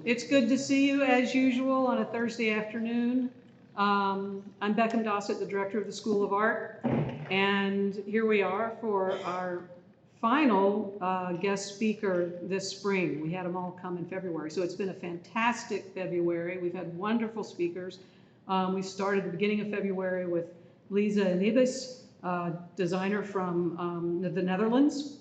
It's good to see you as usual on a Thursday afternoon. I'm Beckham Dossett, the director of the School of Art, and here we are for our final guest speaker this spring. We had them all come in February, so it's been a fantastic February. We've had wonderful speakers. We started at the beginning of February with Lisa Nibis, designer from the Netherlands.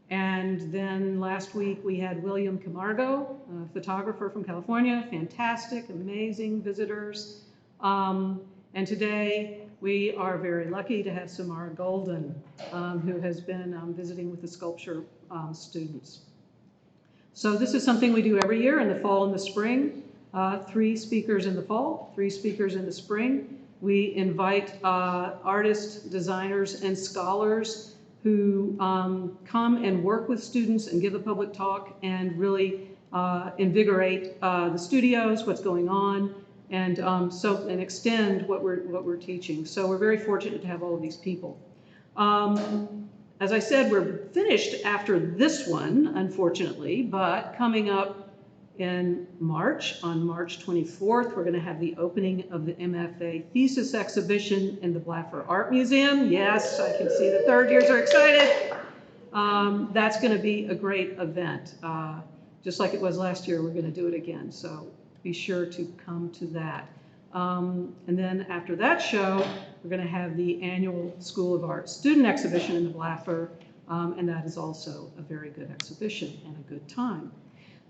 And then last week we had William Camargo, a photographer from California, fantastic, amazing visitors. And today we are very lucky to have Samara Golden, who has been visiting with the sculpture students. So this is something we do every year in the fall and the spring. 3 speakers in the fall, 3 speakers in the spring. We invite artists, designers, and scholars who come and work with students and give a public talk and really invigorate the studios, what's going on, and extend what we're teaching. So we're very fortunate to have all of these people. As I said, we're finished after this one, unfortunately, but coming up in March, on March 24th, we're going to have the opening of the MFA thesis exhibition in the Blaffer Art Museum. Yes, I can see the third years are excited. That's going to be a great event. Just like it was last year, we're going to do it again. So be sure to come to that. And then after that show, we're going to have the annual School of Art student exhibition in the Blaffer. And that is also a very good exhibition and a good time.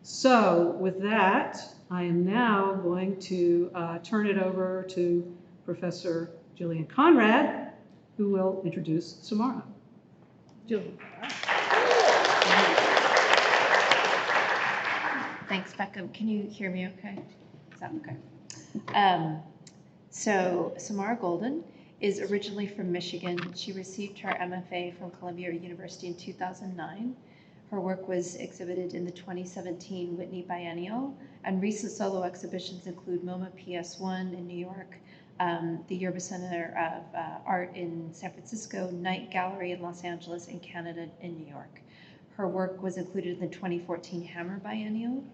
So with that, I am now going to turn it over to Professor Jillian Conrad, who will introduce Samara. Jillian. Thanks, Beckham. Can you hear me okay? Is that okay? So Samara Golden is originally from Michigan. She received her MFA from Columbia University in 2009. Her work was exhibited in the 2017 Whitney Biennial, and recent solo exhibitions include MoMA PS1 in New York, the Yerba Center of Art in San Francisco, Night Gallery in Los Angeles, and Canada in New York. Her work was included in the 2014 Hammer Biennial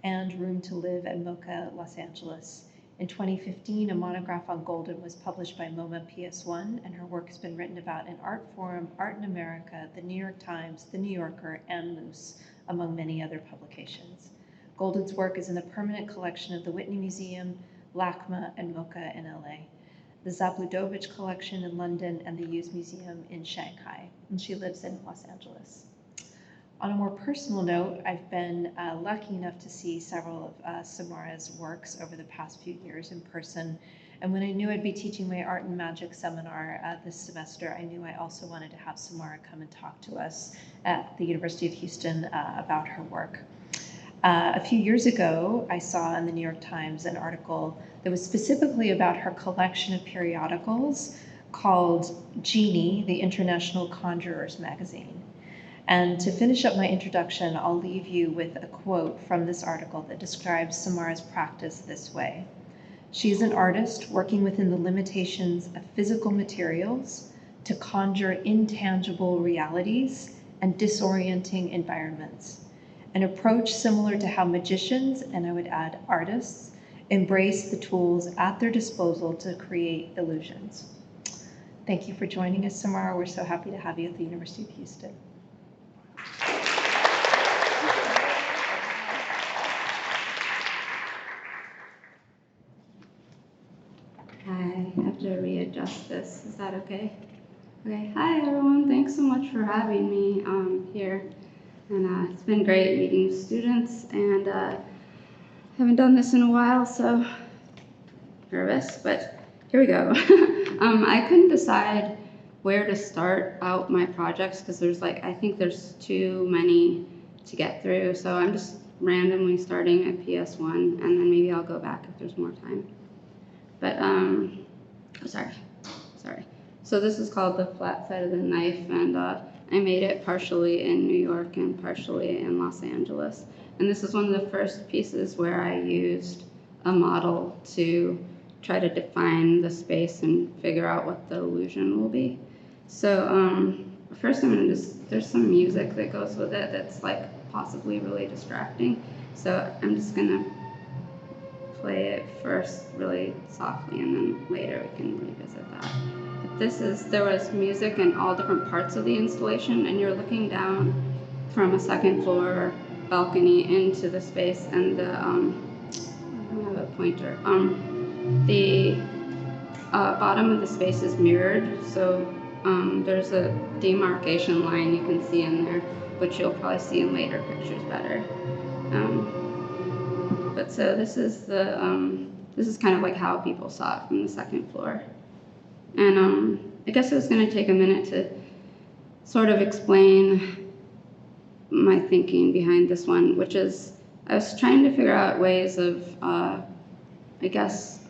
and Room to Live at MoCA Los Angeles. In 2015, a monograph on Golden was published by MoMA PS1, and her work has been written about in ArtForum, Art in America, The New York Times, The New Yorker, and Mousse, among many other publications. Golden's work is in the permanent collection of the Whitney Museum, LACMA, and MoCA in LA, the Zabludowicz Collection in London, and the Yuz Museum in Shanghai, and she lives in Los Angeles. On a more personal note, I've been lucky enough to see several of Samara's works over the past few years in person. And when I knew I'd be teaching my Art and Magic seminar this semester, I knew I also wanted to have Samara come and talk to us at the University of Houston about her work. A few years ago, I saw in the New York Times an article that was specifically about her collection of periodicals called Genie, the International Conjurers Magazine. And to finish up my introduction, I'll leave you with a quote from this article that describes Samara's practice this way. She is an artist working within the limitations of physical materials to conjure intangible realities and disorienting environments, an approach similar to how magicians, and I would add artists, embrace the tools at their disposal to create illusions. Thank you for joining us, Samara. We're so happy to have you at the University of Houston. I have to readjust this. Is that okay? Okay. Hi, everyone. Thanks so much for having me here. And it's been great meeting students, and haven't done this in a while, so nervous, but here we go. I couldn't decide where to start out my projects because I think there's too many to get through. So I'm just randomly starting at PS1, and then maybe I'll go back if there's more time. But, sorry. So this is called The Flat Side of the Knife, and I made it partially in New York and partially in Los Angeles. And this is one of the first pieces where I used a model to try to define the space and figure out what the illusion will be. So first there's some music that goes with it that's like possibly really distracting. So I'm just gonna play it first really softly, and then later we can revisit that. But there was music in all different parts of the installation, and you're looking down from a second floor balcony into the space, and I don't have a pointer. The bottom of the space is mirrored, so there's a demarcation line you can see in there, which you'll probably see in later pictures better. But so this is kind of like how people saw it from the second floor. And I guess I was going to take a minute to sort of explain my thinking behind this one, which is I was trying to figure out ways of, I guess,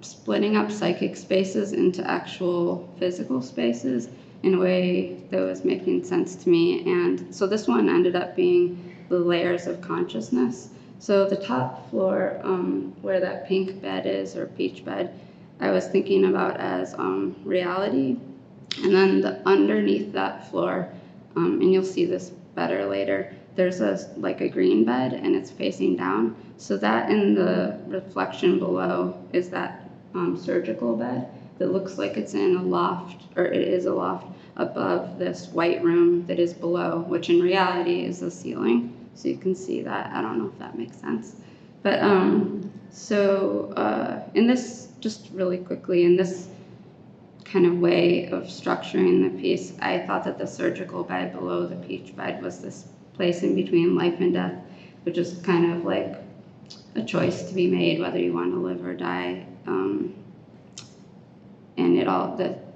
splitting up psychic spaces into actual physical spaces in a way that was making sense to me. And so this one ended up being the layers of consciousness. So the top floor, where that pink bed is, or peach bed, I was thinking about as reality. And then underneath that floor, and you'll see this better later, there's like a green bed, and it's facing down. So that in the reflection below is that surgical bed that looks like it's in a loft, or it is a loft, above this white room that is below, which in reality is the ceiling. So you can see that. I don't know if that makes sense. But in this, just really quickly, in this kind of way of structuring the piece, I thought that the surgical bed below the peach bed was this place in between life and death, which is kind of like a choice to be made whether you want to live or die. And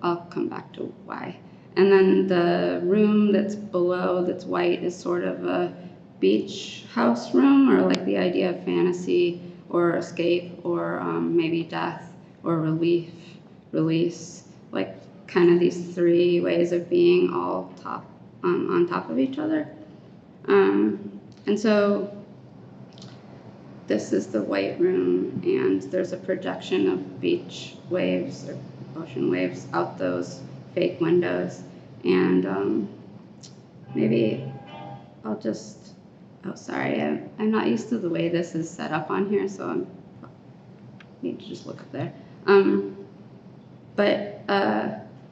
I'll come back to why. And then the room that's below, that's white, is sort of a beach house room, or like the idea of fantasy or escape, or maybe death or release, like kind of these three ways of being all on top of each other. And so this is the white room, and there's a projection of beach waves or ocean waves out those fake windows. And maybe I'll just, sorry, I'm not used to the way this is set up on here, so I need to just look up there. But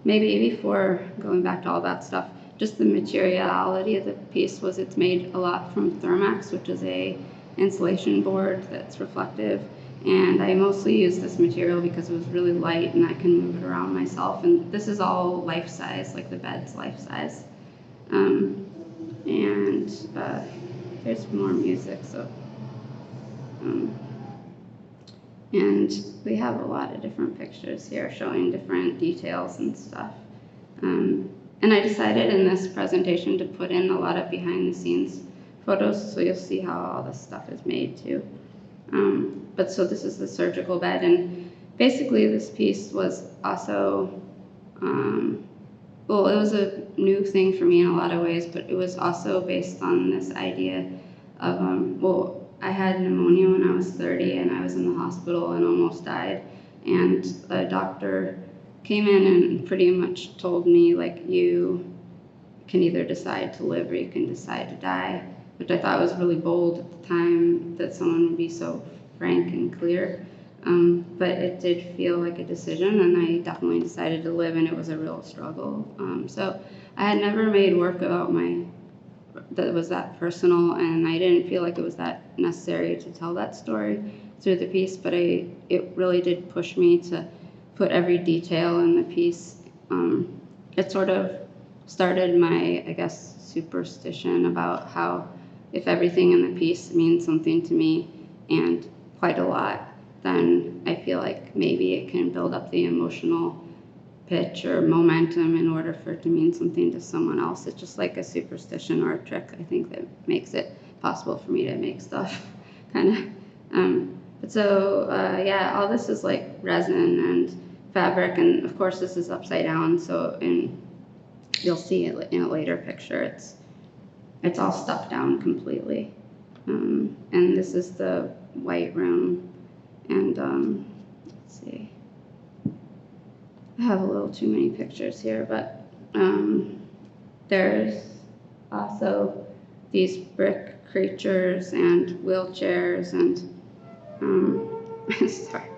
maybe before going back to all that stuff, just the materiality of the piece was it's made a lot from Thermax, which is a insulation board that's reflective. And I mostly use this material because it was really light and I can move it around myself. And this is all life size, like the bed's life size. And there's more music, so. And we have a lot of different pictures here showing different details and stuff. And I decided in this presentation to put in a lot of behind the scenes photos, so you'll see how all this stuff is made too. But so this is the surgical bed, and basically this piece was also, well, it was a new thing for me in a lot of ways, but it was also based on this idea of, well, I had pneumonia when I was 30, and I was in the hospital and almost died, and a doctor came in and pretty much told me, like, you can either decide to live or you can decide to die, which I thought was really bold at the time that someone would be so frank and clear. But it did feel like a decision, and I definitely decided to live, and it was a real struggle. So I had never made work about that was that personal, and I didn't feel like it was that necessary to tell that story through the piece, but it really did push me to put every detail in the piece. It sort of started my, I guess, superstition about how if everything in the piece means something to me, and quite a lot, then I feel like maybe it can build up the emotional pitch or momentum in order for it to mean something to someone else. It's just like a superstition or a trick, I think, that makes it possible for me to make stuff, kind of. But so, yeah, all this is like resin and fabric, and of course this is upside down, so you'll see it in a later picture. It's all stuck down completely. And this is the white room, and let's see. I have a little too many pictures here, but there's also these brick creatures and wheelchairs and Sorry.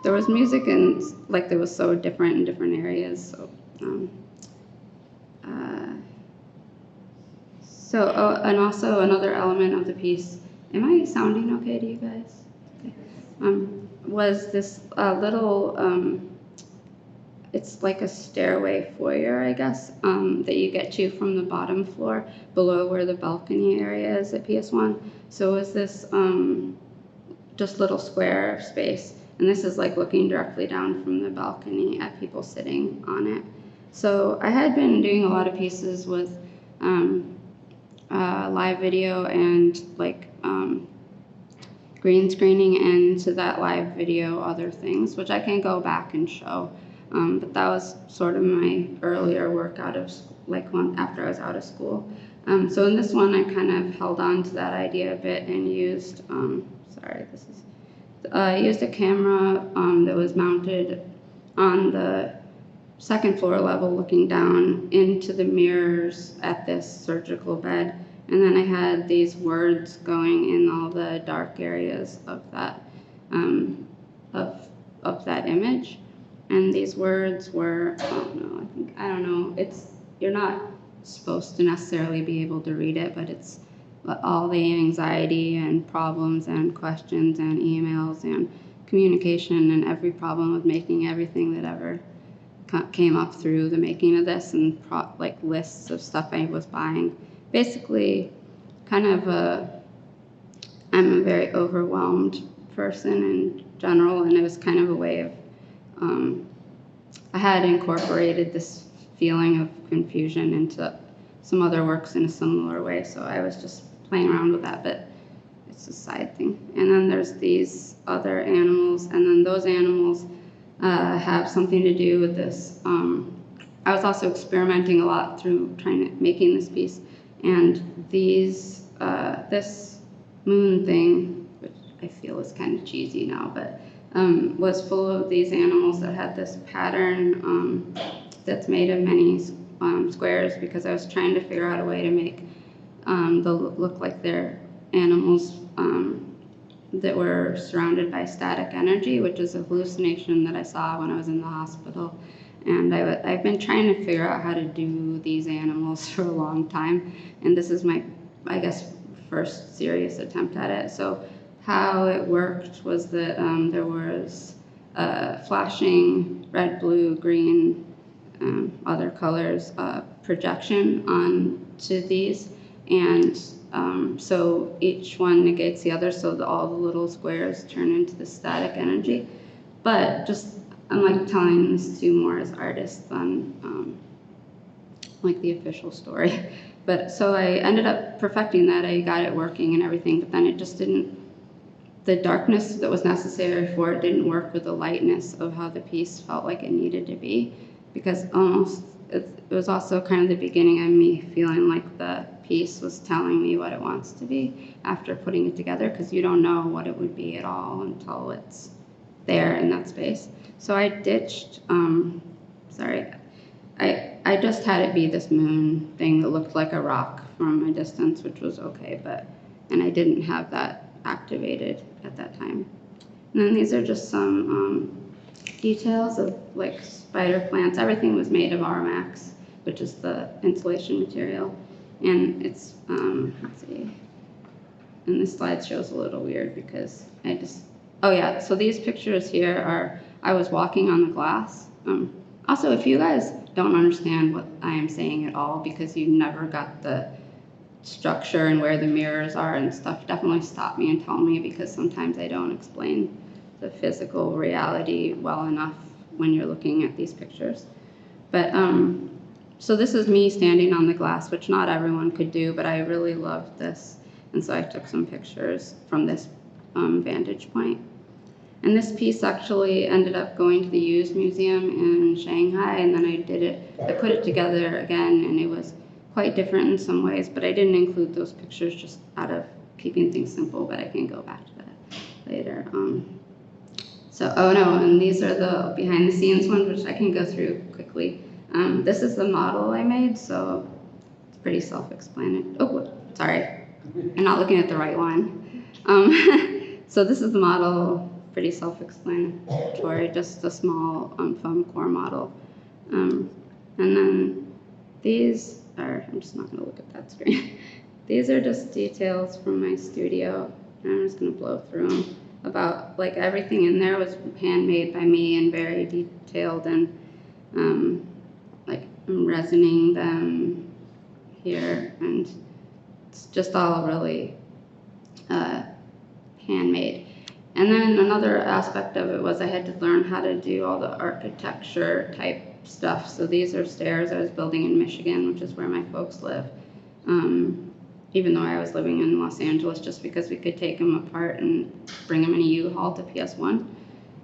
There was music and like there was so different in different areas. And also another element of the piece. Am I sounding okay to you guys? Okay. Was this little? It's like a stairway foyer, I guess, that you get to from the bottom floor below where the balcony area is at PS1. So it was this just little square of space. And this is like looking directly down from the balcony at people sitting on it. So I had been doing a lot of pieces with live video and like green screening, and to that live video other things, which I can go back and show. But that was sort of my earlier work out of after I was out of school. So in this one, I kind of held on to that idea a bit and used used a camera that was mounted on the second floor level, looking down into the mirrors at this surgical bed. And then I had these words going in all the dark areas of that of that image. And these words were, I don't know, you're not supposed to necessarily be able to read it, but it's all the anxiety and problems and questions and emails and communication and every problem of making everything that ever came up through the making of this, and like lists of stuff I was buying. Basically, I'm a very overwhelmed person in general, and it was kind of a way of, I had incorporated this feeling of confusion into some other works in a similar way, so I was just playing around with that, but it's a side thing. And then there's these other animals, and then those animals have something to do with this. I was also experimenting a lot through making this piece, and these this moon thing, which I feel is kind of cheesy now, but was full of these animals that had this pattern that's made of many squares, because I was trying to figure out a way to make them look like they're animals that were surrounded by static energy, which is a hallucination that I saw when I was in the hospital. And I've been trying to figure out how to do these animals for a long time, and this is my, I guess, first serious attempt at it. So how it worked was that there was flashing red, blue, green, other colors projection onto these, and so each one negates the other, so all the little squares turn into the static energy. But just, I'm like telling this to more as artists than like the official story. But so I ended up perfecting that. I got it working and everything, but then it just didn't, the darkness that was necessary for it didn't work with the lightness of how the piece felt like it needed to be, because almost it was also kind of the beginning of me feeling like the piece was telling me what it wants to be after putting it together, because you don't know what it would be at all until it's there in that space. So I ditched, I just had it be this moon thing that looked like a rock from a distance, which was okay, and I didn't have that activated at that time. And then these are just some details of like spider plants. Everything was made of Armax, which is the insulation material. And it's, let's see, and this slide show's a little weird because so these pictures here are, I was walking on the glass. Also, if you guys don't understand what I am saying at all because you never got the structure and where the mirrors are and stuff, definitely stop me and tell me, because sometimes I don't explain the physical reality well enough when you're looking at these pictures. But so this is me standing on the glass, which not everyone could do, but I really loved this. And so I took some pictures from this vantage point. And this piece actually ended up going to the Yuz Museum in Shanghai, and then I put it together again, and it was quite different in some ways, but I didn't include those pictures just out of keeping things simple, but I can go back to that later. And these are the behind the scenes ones, which I can go through quickly. This is the model I made, so it's pretty self-explanatory. Oh, sorry, I'm not looking at the right one. So this is the model, pretty self-explanatory, just a small foam core model. And then these are, I'm just not gonna look at that screen. These are just details from my studio, and I'm just gonna blow through them. About, like, everything in there was handmade by me and very detailed, and like, I'm resining them here, and it's just all really handmade. And then another aspect of it was I had to learn how to do all the architecture type stuff. So these are stairs I was building in Michigan, which is where my folks live. Even though I was living in Los Angeles, just because we could take them apart and bring them in a U-Haul to PS1.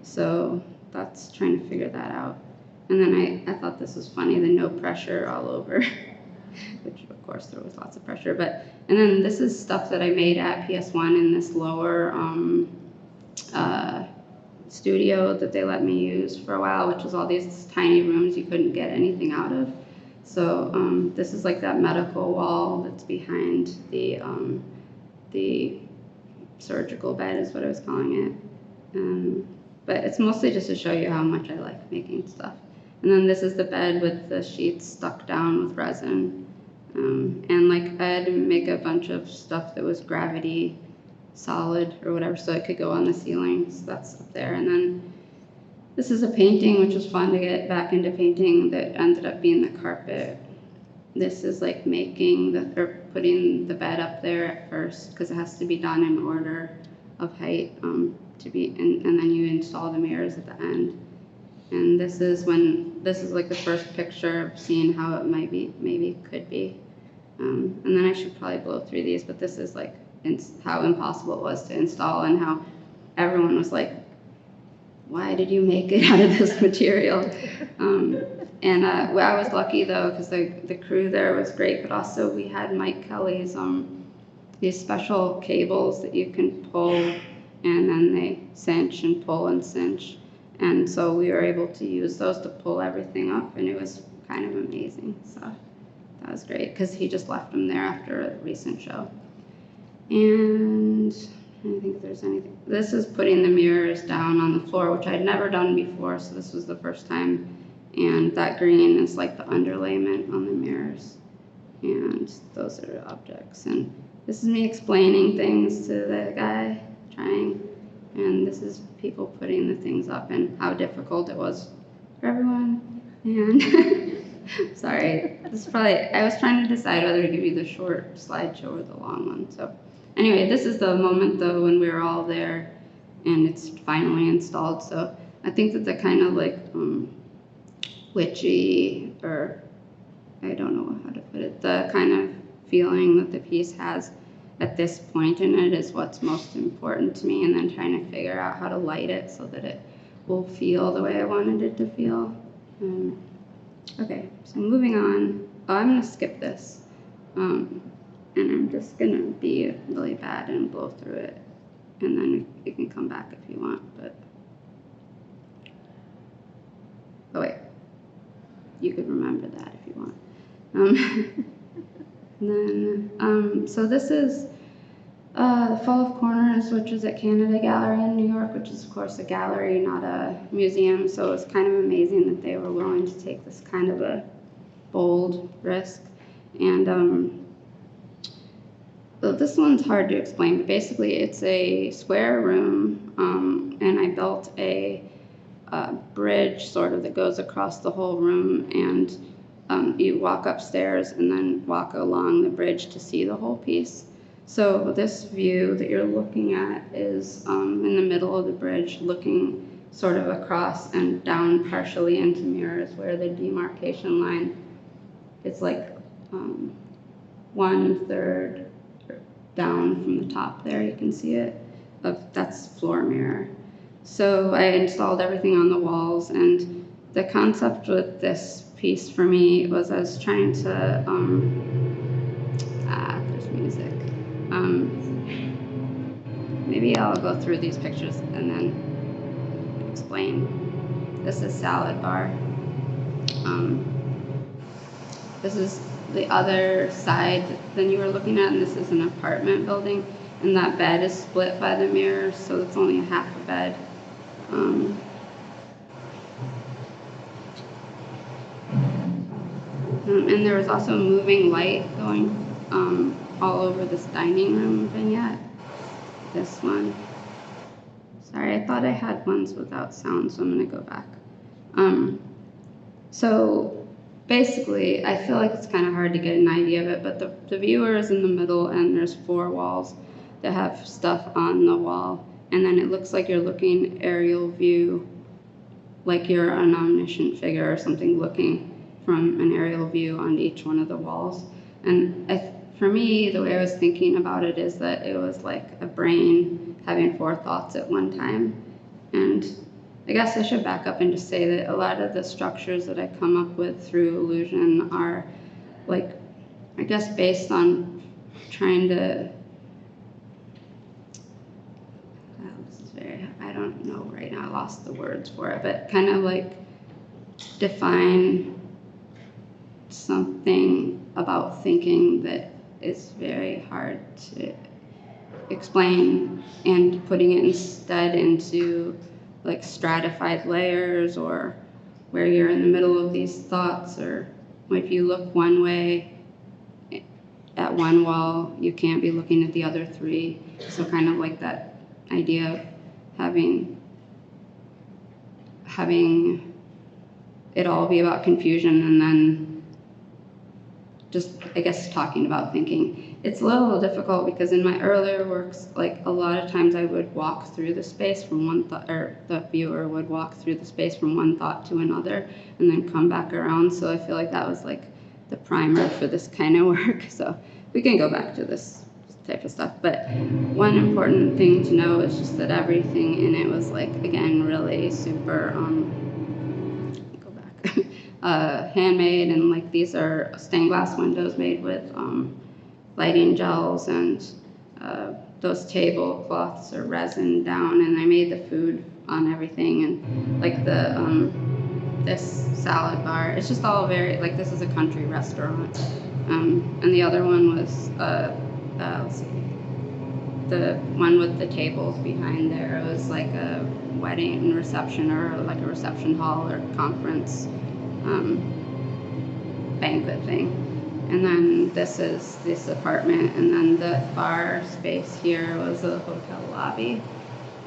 So that's trying to figure that out. And then I thought this was funny, the no pressure all over, which of course there was lots of pressure. And then this is stuff that I made at PS1 in this lower studio that they let me use for a while, which was all these tiny rooms you couldn't get anything out of. So this is like that medical wall that's behind the surgical bed is what I was calling it. But it's mostly just to show you how much I like making stuff. And then this is the bed with the sheets stuck down with resin. And like I had to make a bunch of stuff that was gravity solid or whatever, so it could go on the ceiling. So that's up there. And then this is a painting, which was fun to get back into painting, that ended up being the carpet. This is like putting the bed up there at first, because it has to be done in order of height and then you install the mirrors at the end. And this is like the first picture of seeing how it maybe could be. And then I should probably blow through these, but this is like how impossible it was to install, and how everyone was like, why did you make it out of this material? Well, I was lucky though, because the crew there was great, but also we had Mike Kelly's these special cables that you can pull, and then they cinch and pull and cinch. And so we were able to use those to pull everything up, and it was kind of amazing. So that was great, because he just left them there after a recent show. And I don't think there's anything. This is putting the mirrors down on the floor, which I'd never done before, so this was the first time. And that green is like the underlayment on the mirrors. And those are objects. And this is me explaining things to the guy, trying. And this is people putting the things up and how difficult it was for everyone. And sorry, this is probably, I was trying to decide whether to give you the short slideshow or the long one. So anyway, this is the moment though when we were all there and it's finally installed. So I think that the kind of like witchy, or I don't know how to put it, the kind of feeling that the piece has at this point in it is what's most important to me, and then trying to figure out how to light it so that it will feel the way I wanted it to feel. Okay, so moving on. Oh, I'm gonna skip this. And I'm just gonna be really bad and blow through it. And then you can come back if you want, but. Oh wait, you could remember that if you want. So this is the Fall of Corners, which is at Canada Gallery in New York, which is of course a gallery, not a museum. So it's kind of amazing that they were willing to take this kind of a bold risk. And this one's hard to explain, but basically it's a square room, and I built a bridge sort of that goes across the whole room, and you walk upstairs and then walk along the bridge to see the whole piece. So this view that you're looking at is in the middle of the bridge, looking sort of across and down partially into mirrors, where the demarcation line is like 1/3 down from the top there. You can see it. That's floor mirror. So I installed everything on the walls, and the concept with this piece for me was I was trying to, there's music. Maybe I'll go through these pictures and then explain. This is Salad Bar. This is the other side than you were looking at, and this is an apartment building. and that bed is split by the mirrors, so it's only half a bed. And there was also moving light going all over this dining room vignette. This one. Sorry, I thought I had ones without sound, so I'm gonna go back. So basically, I feel like it's kind of hard to get an idea of it, but the viewer is in the middle, and there's 4 walls that have stuff on the wall, and then it looks like you're looking aerial view, like you're an omniscient figure or something looking from an aerial view on each one of the walls. And for me, the way I was thinking about it is that it was like a brain having 4 thoughts at one time. And I guess I should back up and just say that a lot of the structures that I come up with through illusion are, like, I guess based on trying to, I don't know right now, I lost the words for it, but kind of like define something about thinking that is very hard to explain, and putting it instead into like stratified layers, or where you're in the middle of these thoughts, or if you look one way at one wall, you can't be looking at the other 3. So kind of like that idea of having it all be about confusion, and then just, I guess, talking about thinking. It's a little difficult because in my earlier works, like a lot of times I would walk through the space from one thought, or the viewer would walk through the space from one thought to another and then come back around. So I feel like that was like the primer for this kind of work. So we can go back to this type of stuff. But one important thing to know is just that everything in it was like, again, really super, go back, handmade, and like these are stained glass windows made with lighting gels, and those tablecloths are resin down, and I made the food on everything, and like the this salad bar, it's just all very, like, this is a country restaurant, and the other one was let's see, the one with the tables behind there, it was like a wedding reception, or like a reception hall or conference banquet thing. And then this is this apartment, and then the bar space here was a hotel lobby.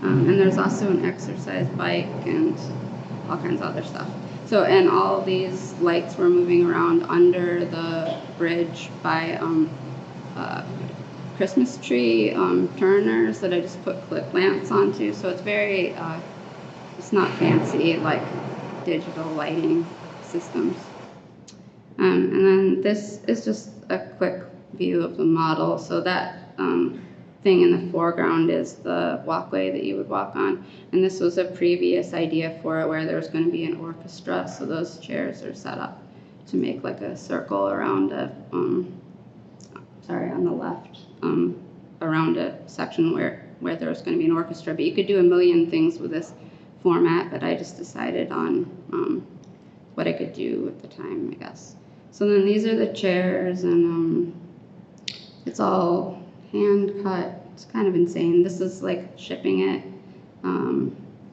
And there's also an exercise bike and all kinds of other stuff. So, and all these lights were moving around under the bridge by Christmas tree turners that I just put clip lamps onto. So it's very, it's not fancy like digital lighting systems. And then this is just a quick view of the model. So that thing in the foreground is the walkway that you would walk on. And this was a previous idea for it, where there was going to be an orchestra. So those chairs are set up to make like a circle around a, on the left, around a section where there was going to be an orchestra. But you could do a million things with this format, but I just decided on what I could do at the time, I guess. So then these are the chairs, and it's all hand cut. It's kind of insane. This is like shipping it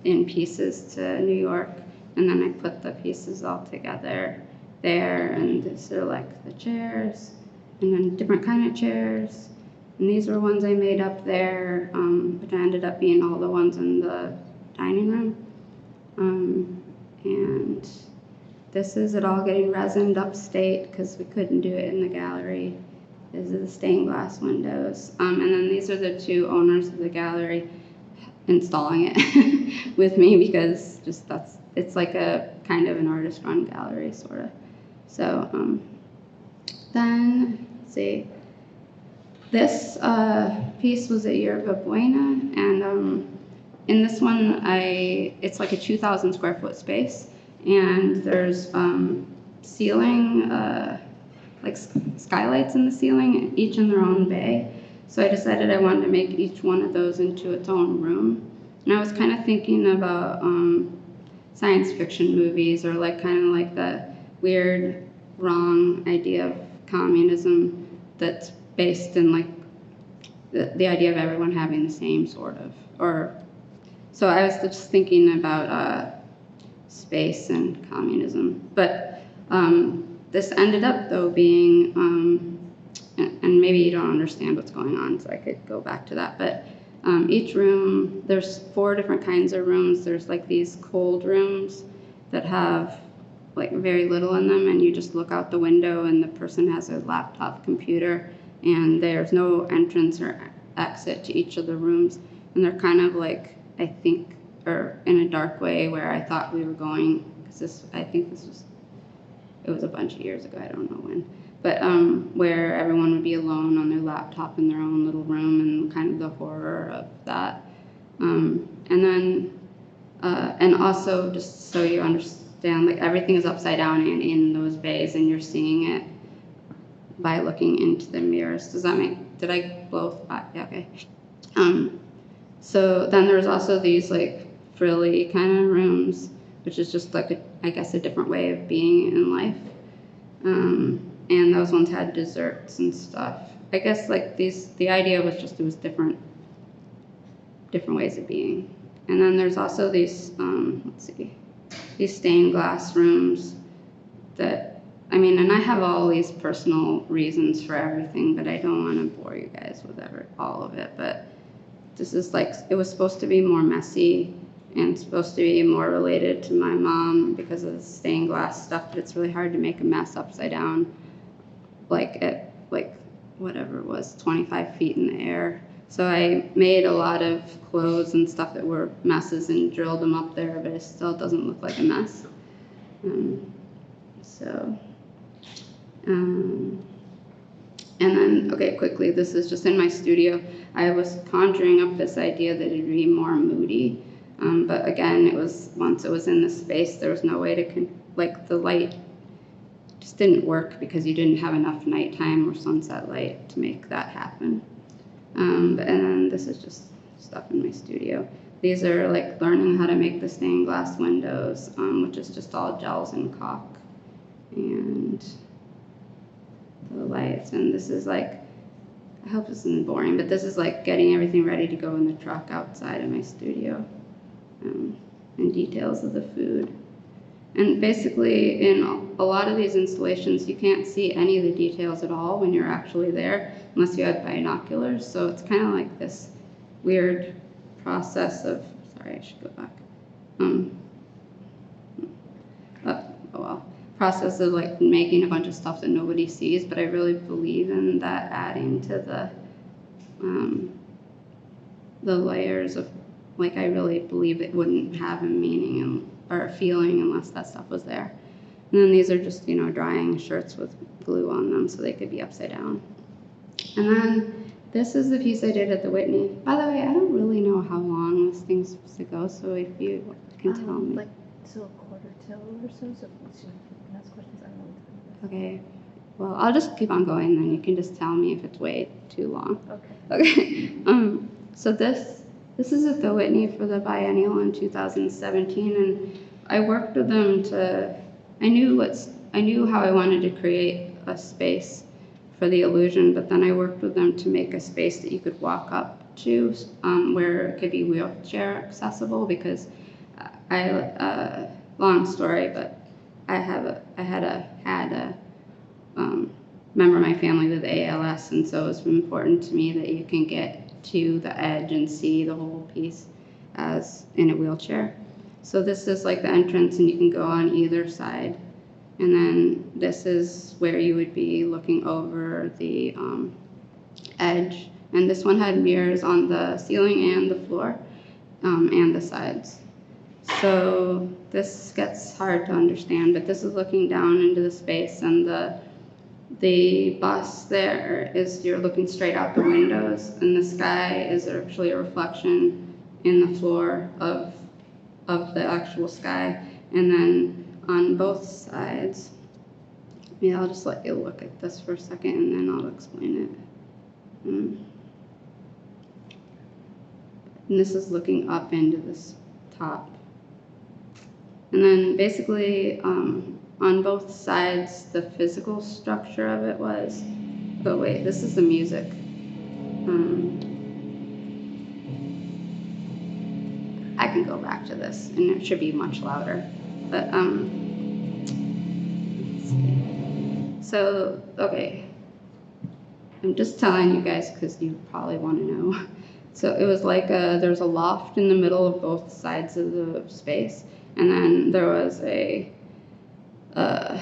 in pieces to New York, and then I put the pieces all together there, and these are like the chairs, and then different kind of chairs. And these were ones I made up there, but ended up being all the ones in the dining room. And this is it all getting resined upstate because we couldn't do it in the gallery. These are the stained glass windows. And then these are the 2 owners of the gallery installing it with me, because just it's like a kind of an artist-run gallery, sort of. So then, let's see. This piece was at Yerba Buena, and in this one, it's like a 2,000 square foot space. And there's ceiling, like skylights in the ceiling, each in their own bay. So I decided I wanted to make each one of those into its own room. And I was kind of thinking about science fiction movies, or like kind of like the weird, wrong idea of communism that's based in like the idea of everyone having the same sort of, or, so I was just thinking about space and communism. But this ended up though being, and maybe you don't understand what's going on, so I could go back to that, but each room, there's 4 different kinds of rooms. There's like these cold rooms that have like very little in them, and you just look out the window and the person has a laptop computer, and there's no entrance or exit to each of the rooms, and they're kind of like, I think, or in a dark way where I thought we were going, because I think it was a bunch of years ago, I don't know when, but where everyone would be alone on their laptop in their own little room, and kind of the horror of that. And then, and also just so you understand, like everything is upside down and in those bays, and you're seeing it by looking into the mirrors. Does that did I blow by? Yeah, okay. So then there's also these like frilly kind of rooms, which is just like I guess a different way of being in life. And those ones had desserts and stuff. I guess like the idea was just it was different ways of being. And then there's also these, let's see, these stained glass rooms that, I mean, and I have all these personal reasons for everything, but I don't want to bore you guys with all of it. But this is like, it was supposed to be more messy and supposed to be more related to my mom because of the stained glass stuff, but it's really hard to make a mess upside down, like at like whatever it was, 25 feet in the air. So I made a lot of clothes and stuff that were messes and drilled them up there, but it still doesn't look like a mess. And then, okay, quickly, this is just in my studio. I was conjuring up this idea that it'd be more moody, but again, once it was in the space, there was no way to, like the light just didn't work because you didn't have enough nighttime or sunset light to make that happen. And then this is just stuff in my studio. These are like learning how to make the stained glass windows, which is just all gels and caulk. And the lights, and this is like, I hope this isn't boring, but this is like getting everything ready to go in the truck outside of my studio, and details of the food. And basically in a lot of these installations, you can't see any of the details at all when you're actually there, unless you have binoculars. So it's kind of like this weird process of, sorry, I should go back. Process of like making a bunch of stuff that nobody sees, but I really believe in that adding to the layers of, like, I really believe it wouldn't have a meaning or a feeling unless that stuff was there. And then these are just, drying shirts with glue on them so they could be upside down. And then this is the piece I did at the Whitney. By the way, I don't really know how long this thing's supposed to go, so if you can tell me. Like till 1:45 or so if you can ask questions, I don't know. Okay, well, I'll just keep on going, then you can just tell me if it's way too long. Okay. Okay, so this is at the Whitney for the biennial in 2017, and I worked with them I knew how I wanted to create a space for the illusion, but then I worked with them to make a space that you could walk up to, where it could be wheelchair accessible, because long story, but I had a member of my family with ALS, and so it's important to me that you can get to the edge and see the whole piece as in a wheelchair. So this is like the entrance, and you can go on either side. And then this is where you would be looking over the edge. And this one had mirrors on the ceiling and the floor, and the sides. So this gets hard to understand, but this is looking down into the space, and the bus there is, you're looking straight out the windows, and the sky is actually a reflection in the floor of the actual sky. And then on both sides, I'll just let you look at this for a second, and then I'll explain it. And this is looking up into this top. And then basically, on both sides, the physical structure of it was, but wait, this is the music. I can go back to this, and it should be much louder. But let's see. So okay, I'm just telling you guys because you probably want to know. So it was like there's a loft in the middle of both sides of the space, and then there was a I'm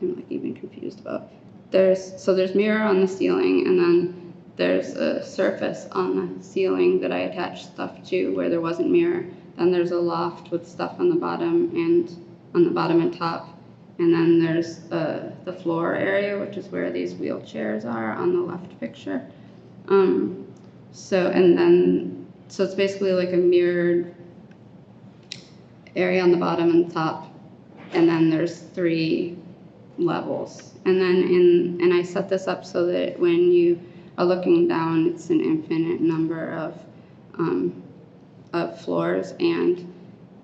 like even confused about. There's mirror on the ceiling, and then there's a surface on the ceiling that I attached stuff to where there wasn't mirror. Then there's a loft with stuff on the bottom and top, and then there's the floor area, which is where these wheelchairs are on the left picture. So it's basically like a mirrored area on the bottom and the top, and then there's 3 levels. And then and I set this up so that when you are looking down, it's an infinite number of floors, and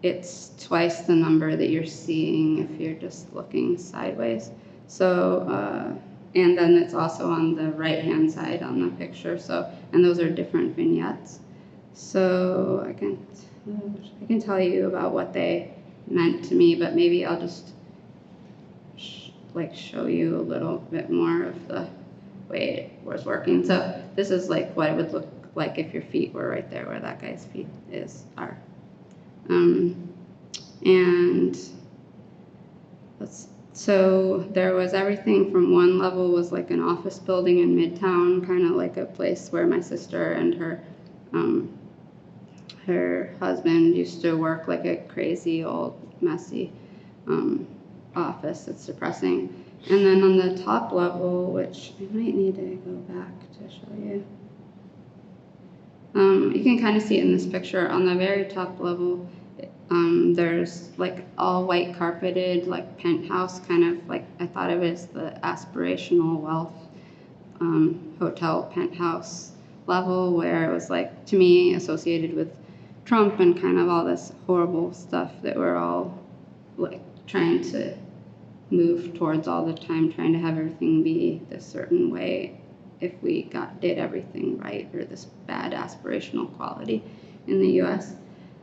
it's twice the number that you're seeing if you're just looking sideways. So and then it's also on the right hand side on the picture. So, and those are different vignettes. So I can tell you about what they meant to me, but maybe I'll just show you a little bit more of the way it was working. So this is like what it would look like if your feet were right there where that guy's feet are. So there was everything from one level was like an office building in Midtown, kind of like a place where my sister and her husband used to work, like a crazy old messy office. It's depressing. And then on the top level, which I might need to go back to show you. You can kind of see it in this picture. On the very top level, there's like all white carpeted, like penthouse, kind of like I thought of it as the aspirational wealth hotel penthouse level, where it was like, to me, associated with Trump and kind of all this horrible stuff that we're all like trying to move towards all the time, trying to have everything be this certain way if we did everything right, or this bad aspirational quality in the U.S.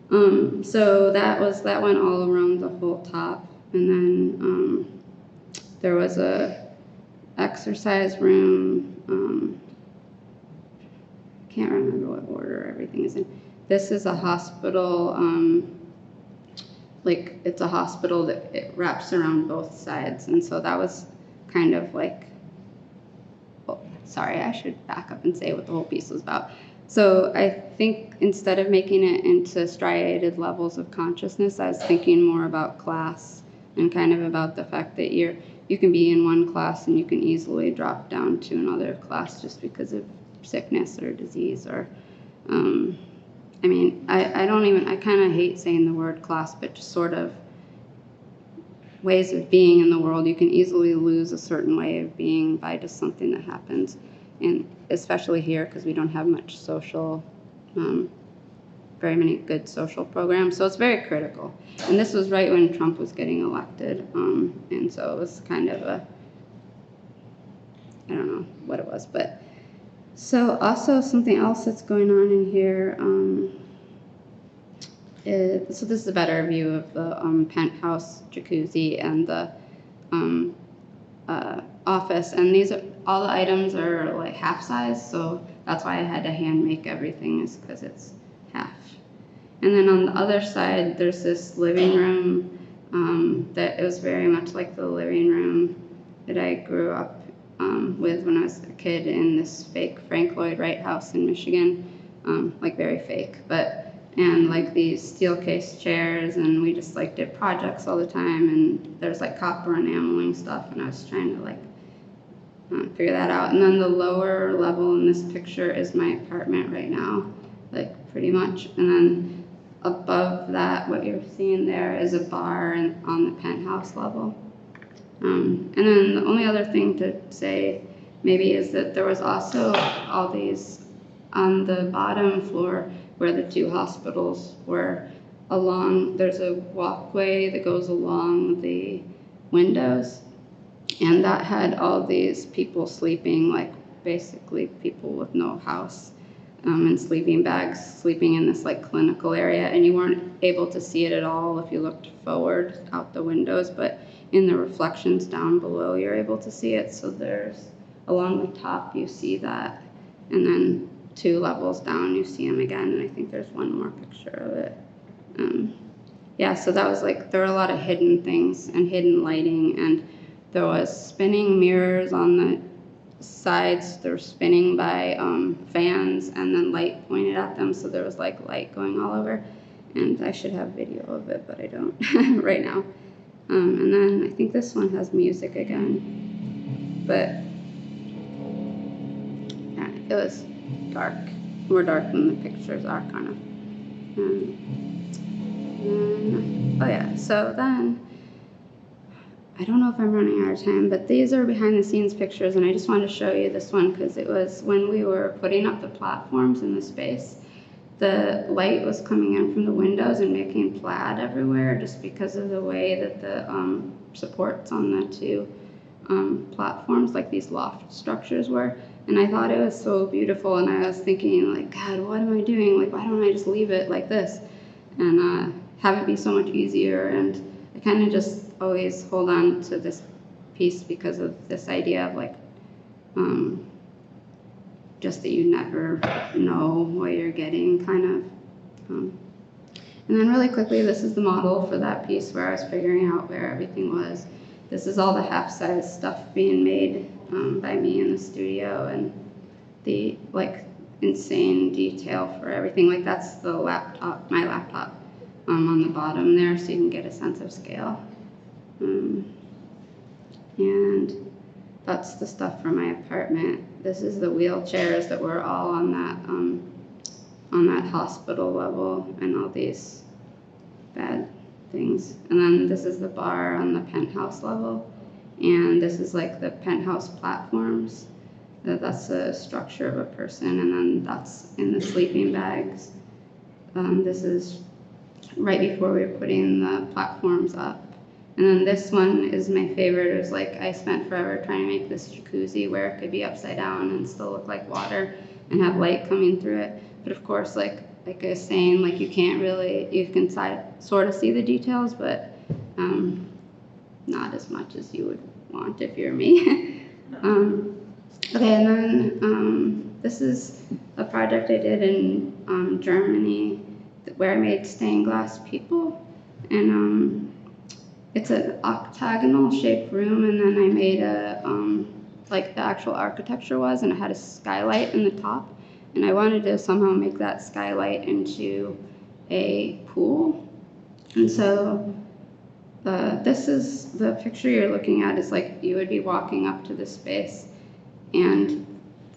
So that went all around the whole top, and then there was a exercise room. Can't remember what order everything is in. This is a hospital. It's a hospital that it wraps around both sides, and so that was kind of like. Sorry, I should back up and say what the whole piece was about. So I think instead of making it into striated levels of consciousness, I was thinking more about class and kind of about the fact that you can be in one class and you can easily drop down to another class just because of sickness or disease or, I kind of hate saying the word class, but just sort of ways of being in the world. You can easily lose a certain way of being by just something that happens, and especially here because we don't have much social, very many good social programs, so it's very critical. And this was right when Trump was getting elected, and so it was kind of I don't know what it was, but so also something else that's going on in here. So this is a better view of the penthouse jacuzzi and the office, and all the items are like half size, so that's why I had to hand make everything, is because it's half. And then on the other side, there's this living room that it was very much like the living room that I grew up with when I was a kid in this fake Frank Lloyd Wright house in Michigan, like very fake, and like these steel case chairs, and we just like did projects all the time, and there's like copper enameling stuff, and I was trying to like figure that out. And then the lower level in this picture is my apartment right now, like pretty much. And then above that, what you're seeing there is a bar on the penthouse level. And then the only other thing to say maybe is that there was also all these on the bottom floor where the 2 hospitals were there's a walkway that goes along the windows, and that had all these people sleeping like basically people with no house in sleeping bags, sleeping in this like clinical area, and you weren't able to see it at all if you looked forward out the windows, but in the reflections down below, you're able to see it. So there's, along the top, you see that, and then 2 levels down, you see them again, and I think there's one more picture of it. Yeah, so that was like, there were a lot of hidden things and hidden lighting, and there was spinning mirrors on the sides. They were spinning by fans, and then light pointed at them, so there was like light going all over. And I should have video of it, but I don't right now. And then I think this one has music again, but yeah, it was dark, more dark than the pictures are, kind of. Oh yeah, so then, I don't know if I'm running out of time, but these are behind the scenes pictures, and I just wanted to show you this one because it was when we were putting up the platforms in the space. The light was coming in from the windows and making plaid everywhere just because of the way that the supports on the 2 platforms, like these loft structures were. And I thought it was so beautiful, and I was thinking, like, God, what am I doing? Like, why don't I just leave it like this and have it be so much easier? And I kind of just always hold on to this piece because of this idea of like, just that you never know what you're getting, kind of. And then really quickly, this is the model for that piece where I was figuring out where everything was. This is all the half-size stuff being made by me in the studio, and the like insane detail for everything. Like that's the laptop, my laptop, on the bottom there, so you can get a sense of scale. And that's the stuff for my apartment. This is the wheelchairs that were all on that hospital level, and all these bad things. And then this is the bar on the penthouse level, and this is like the penthouse platforms. That's a structure of a person, and then that's in the sleeping bags. This is right before we were putting the platforms up. And then this one is my favorite. It was like I spent forever trying to make this jacuzzi where it could be upside down and still look like water and have light coming through it. But of course, like I was saying, like you can't really, you can sort of see the details, but not as much as you would want if you're me. Okay, and then this is a project I did in Germany where I made stained glass people. And it's an octagonal shaped room, and then I made a, like the actual architecture was, and it had a skylight in the top. And I wanted to somehow make that skylight into a pool. And so this is the picture you're looking at, is like you would be walking up to this space, and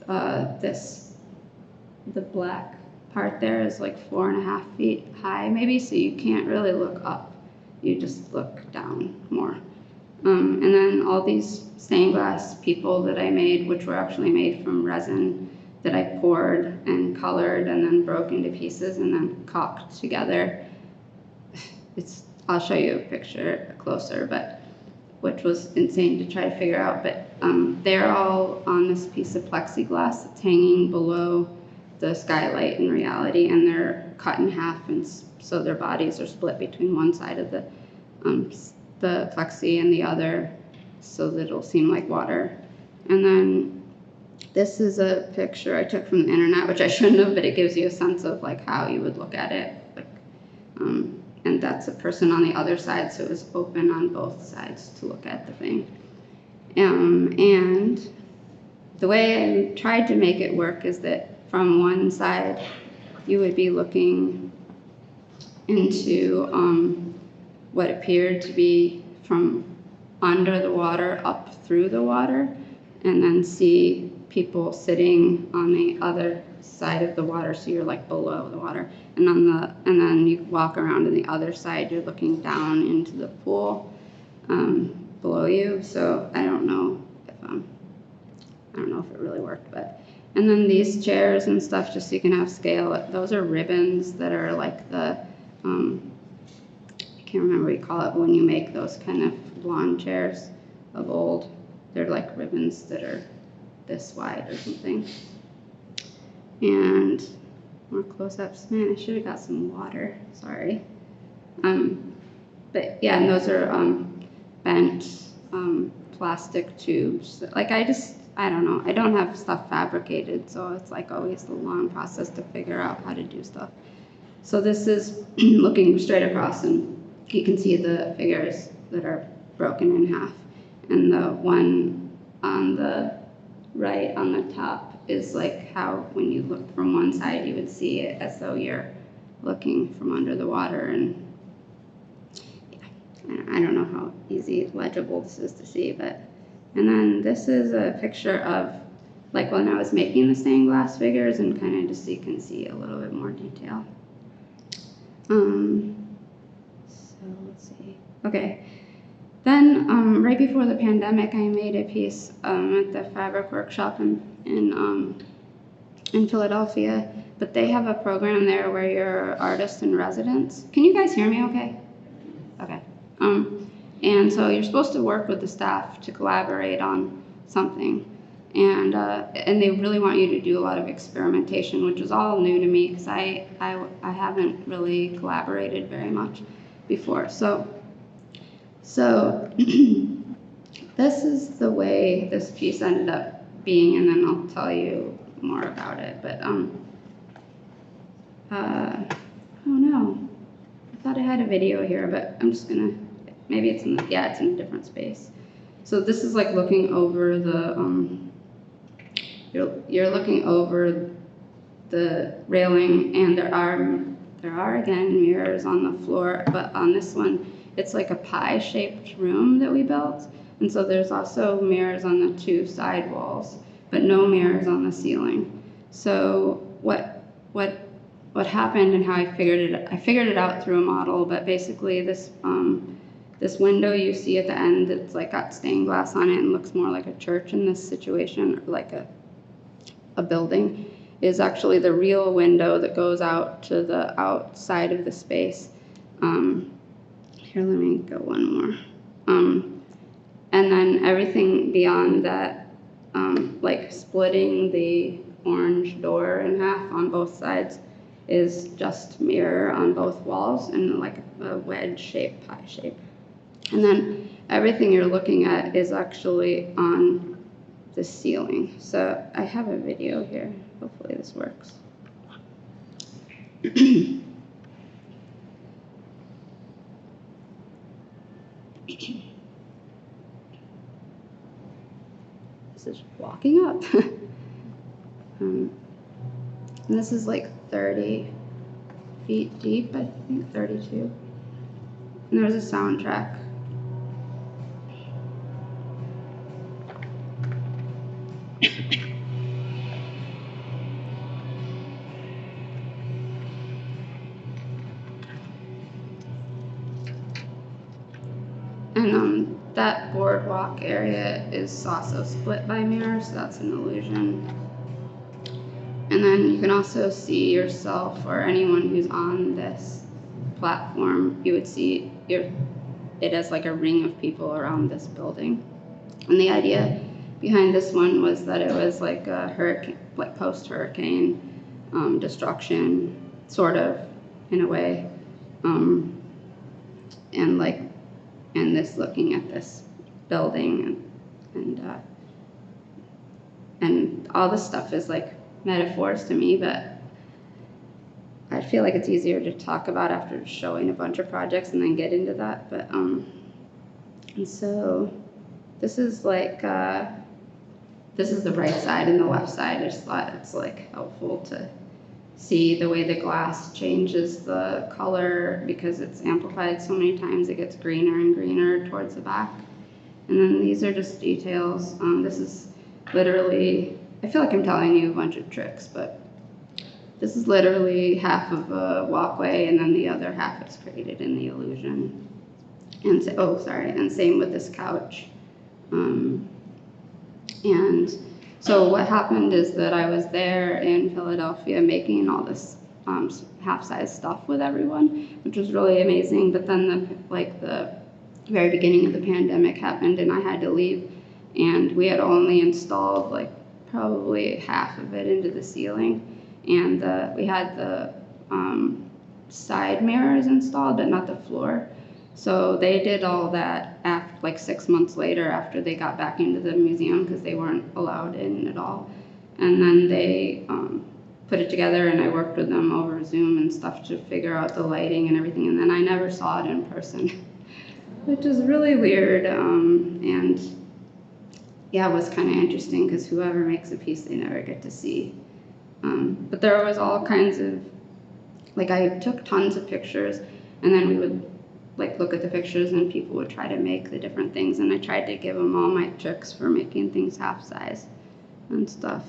the black part there is like 4.5 feet high maybe, so you can't really look up. You just look down more. And then all these stained glass people that I made, which were actually made from resin that I poured and colored and then broke into pieces and then caulked together. I'll show you a picture closer, but which was insane to try to figure out. But they're all on this piece of plexiglass that's hanging below the skylight in reality, and they're cut in half, and so their bodies are split between one side of the plexi and the other, so that it'll seem like water. And then this is a picture I took from the internet, which I shouldn't have, but it gives you a sense of like how you would look at it. Like, and that's a person on the other side, so it was open on both sides to look at the thing. And the way I tried to make it work is that from one side, you would be looking into what appeared to be from under the water up through the water, and then see people sitting on the other side of the water, so you're like below the water, and then you walk around on the other side, you're looking down into the pool below you. So I don't know if it really worked, but. And then these chairs and stuff, just so you can have scale. Those are ribbons that are like the, I can't remember what you call it when you make those kind of lawn chairs of old. They're like ribbons that are this wide or something. And more close-ups. Man, I should have got some water. Sorry. But yeah, and those are bent plastic tubes. Like I don't know. I don't have stuff fabricated, so it's like always a long process to figure out how to do stuff. So this is looking straight across, and you can see the figures that are broken in half. And the one on the right on the top is like how when you look from one side, you would see it as though you're looking from under the water. And yeah, I don't know how easy legible this is to see, but, and then this is a picture of like when I was making the stained glass figures, and kind of just so you can see a little bit more detail. So let's see. Okay. Then right before the pandemic, I made a piece at the Fabric Workshop in Philadelphia. But they have a program there where you're artist in residence. Can you guys hear me okay? Okay. And so you're supposed to work with the staff to collaborate on something. And they really want you to do a lot of experimentation, which is all new to me because I haven't really collaborated very much before. So this is the way this piece ended up being, and then I'll tell you more about it. But oh no, I thought I had a video here, but I'm just gonna, maybe it's in it's in a different space. So this is like looking over the you're looking over the railing, and there are again mirrors on the floor, but on this one it's like a pie-shaped room that we built, and so there's also mirrors on the two side walls, but no mirrors on the ceiling. So what happened and how I figured it out through a model, but basically this this window you see at the end, it's like got stained glass on it and looks more like a church in this situation, or like a building, is actually the real window that goes out to the outside of the space. Here, let me go one more. And then everything beyond that, like splitting the orange door in half on both sides, is just mirror on both walls and like a wedge shape, pie shape. And then everything you're looking at is actually on the ceiling. So I have a video here. Hopefully this works. This is walking up. And this is like 30 feet deep, I think 32. And there's a soundtrack. And that boardwalk area is also split by mirrors, so that's an illusion. And then you can also see yourself, or anyone who's on this platform, you would see it as like a ring of people around this building. And the idea behind this one was that it was like a hurricane, like post-hurricane destruction, sort of, in a way. And this looking at this building, and all this stuff is like metaphors to me, but I feel like it's easier to talk about after showing a bunch of projects and then get into that. But and so this is like this is the right side, and the left side, I just thought it's like helpful to see the way the glass changes the color because it's amplified so many times. It gets greener and greener towards the back. And then these are just details. This is literally, I feel like I'm telling you a bunch of tricks, but this is literally half of a walkway, and then the other half is created in the illusion. And so, and same with this couch. And so what happened is that I was there in Philadelphia making all this half-size stuff with everyone, which was really amazing. But then the very beginning of the pandemic happened, and I had to leave. And we had only installed like probably half of it into the ceiling, and we had the side mirrors installed, but not the floor. So they did all that after, like 6 months later, after they got back into the museum, because they weren't allowed in at all. And then they put it together, and I worked with them over Zoom and stuff to figure out the lighting and everything. And then I never saw it in person, which is really weird. And yeah, it was kind of interesting because whoever makes a piece, they never get to see. But there was all kinds of, like, I took tons of pictures, and then we would like look at the pictures and people would try to make the different things, and I tried to give them all my tricks for making things half size and stuff.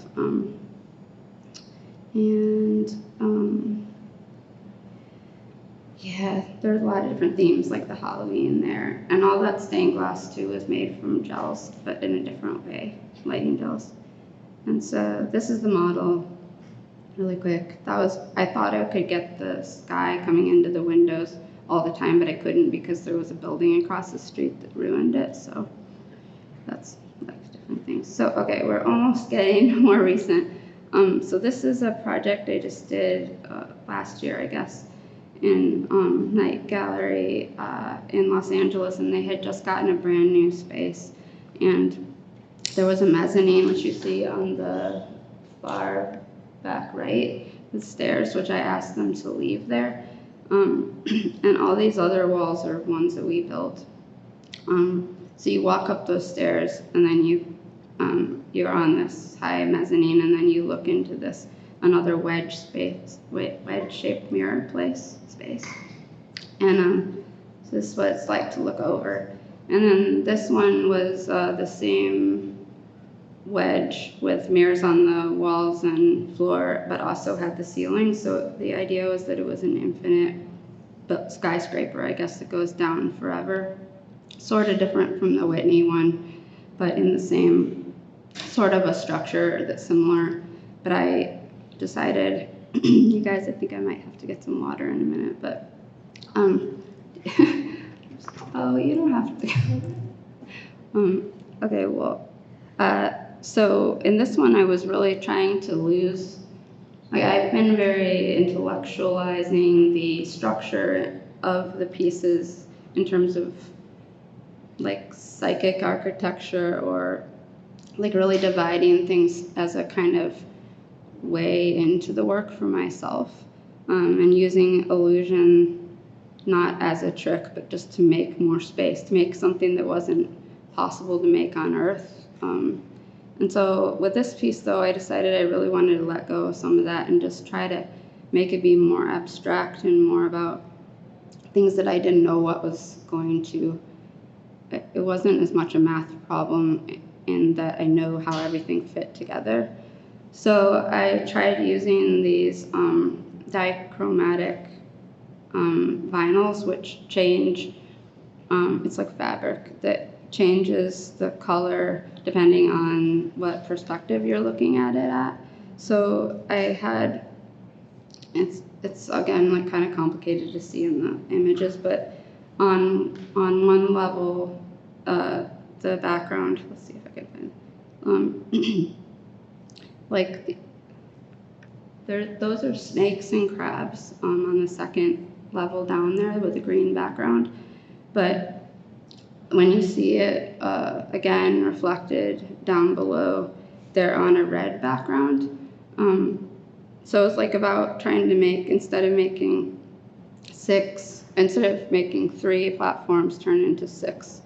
Yeah, there's a lot of different themes like the Halloween there, and all that stained glass too was made from gels, but in a different way, lighting gels. And so this is the model, really quick. That was, I thought I could get the sky coming into the windows all the time, but I couldn't because there was a building across the street that ruined it. So that's different things. So okay, we're almost getting more recent. So this is a project I just did last year, I guess, in Night Gallery in Los Angeles, and they had just gotten a brand new space, and there was a mezzanine, which you see on the far back right, the stairs, which I asked them to leave there. And all these other walls are ones that we built. So you walk up those stairs, and then you're on this high mezzanine, and then you look into this another wedge-shaped mirror space. And so this is what it's like to look over. And then this one was the same wedge with mirrors on the walls and floor, but also had the ceiling. So the idea was that it was an infinite skyscraper, I guess, that goes down forever. Sort of different from the Whitney one, but in the same sort of a structure that's similar. But I decided, you guys, I think I might have to get some water in a minute, but oh, you don't have to. Okay, well, so in this one, I was really trying to lose, like, I've been very intellectualizing the structure of the pieces in terms of like psychic architecture, or like really dividing things as a kind of way into the work for myself, and using illusion not as a trick, but just to make more space, to make something that wasn't possible to make on Earth. And so with this piece, though, I decided I really wanted to let go of some of that and just try to make it be more abstract and more about things that I didn't know what was going to. It wasn't as much a math problem in that I know how everything fit together. So I tried using these dichromatic vinyls, which change, it's like fabric that changes the color depending on what perspective you're looking at it at. So I had, it's again like kind of complicated to see in the images, but on one level, the background, let's see if I can find, like those are snakes and crabs on the second level down there with the green background. But when you see it again reflected down below, they're on a red background. So it's like about trying to make, instead of making 3 platforms turn into 6,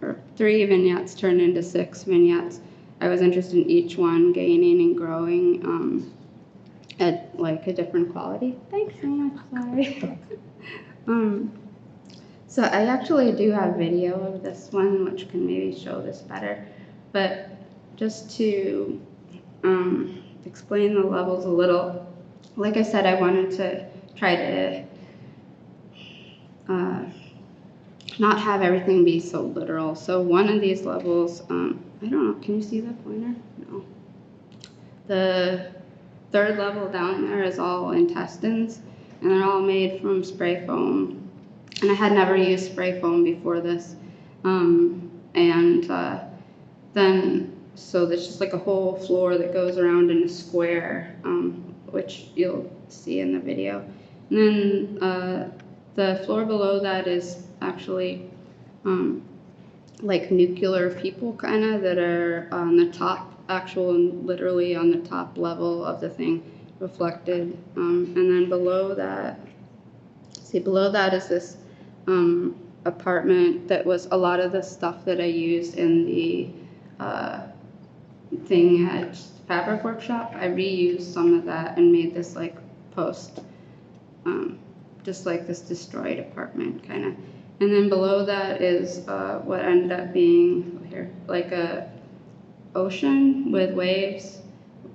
or 3 vignettes turn into 6 vignettes, I was interested in each one gaining and growing at like a different quality. Thanks so much, sorry. So I actually do have video of this one, which can maybe show this better, but just to explain the levels a little, like I said, I wanted to try to not have everything be so literal. So one of these levels, I don't know, can you see the pointer? No. The third level down there is all intestines, and they're all made from spray foam. And I had never used spray foam before this. Then so there's just like a whole floor that goes around in a square, which you'll see in the video. And then the floor below that is actually like nuclear people kind of that are on the top, literally on the top level of the thing reflected. And then below that, below that is this apartment that was a lot of the stuff that I used in the thing at Fabric Workshop. I reused some of that and made this like post, just like this destroyed apartment kind of. And then below that is what ended up being here, like a ocean with waves.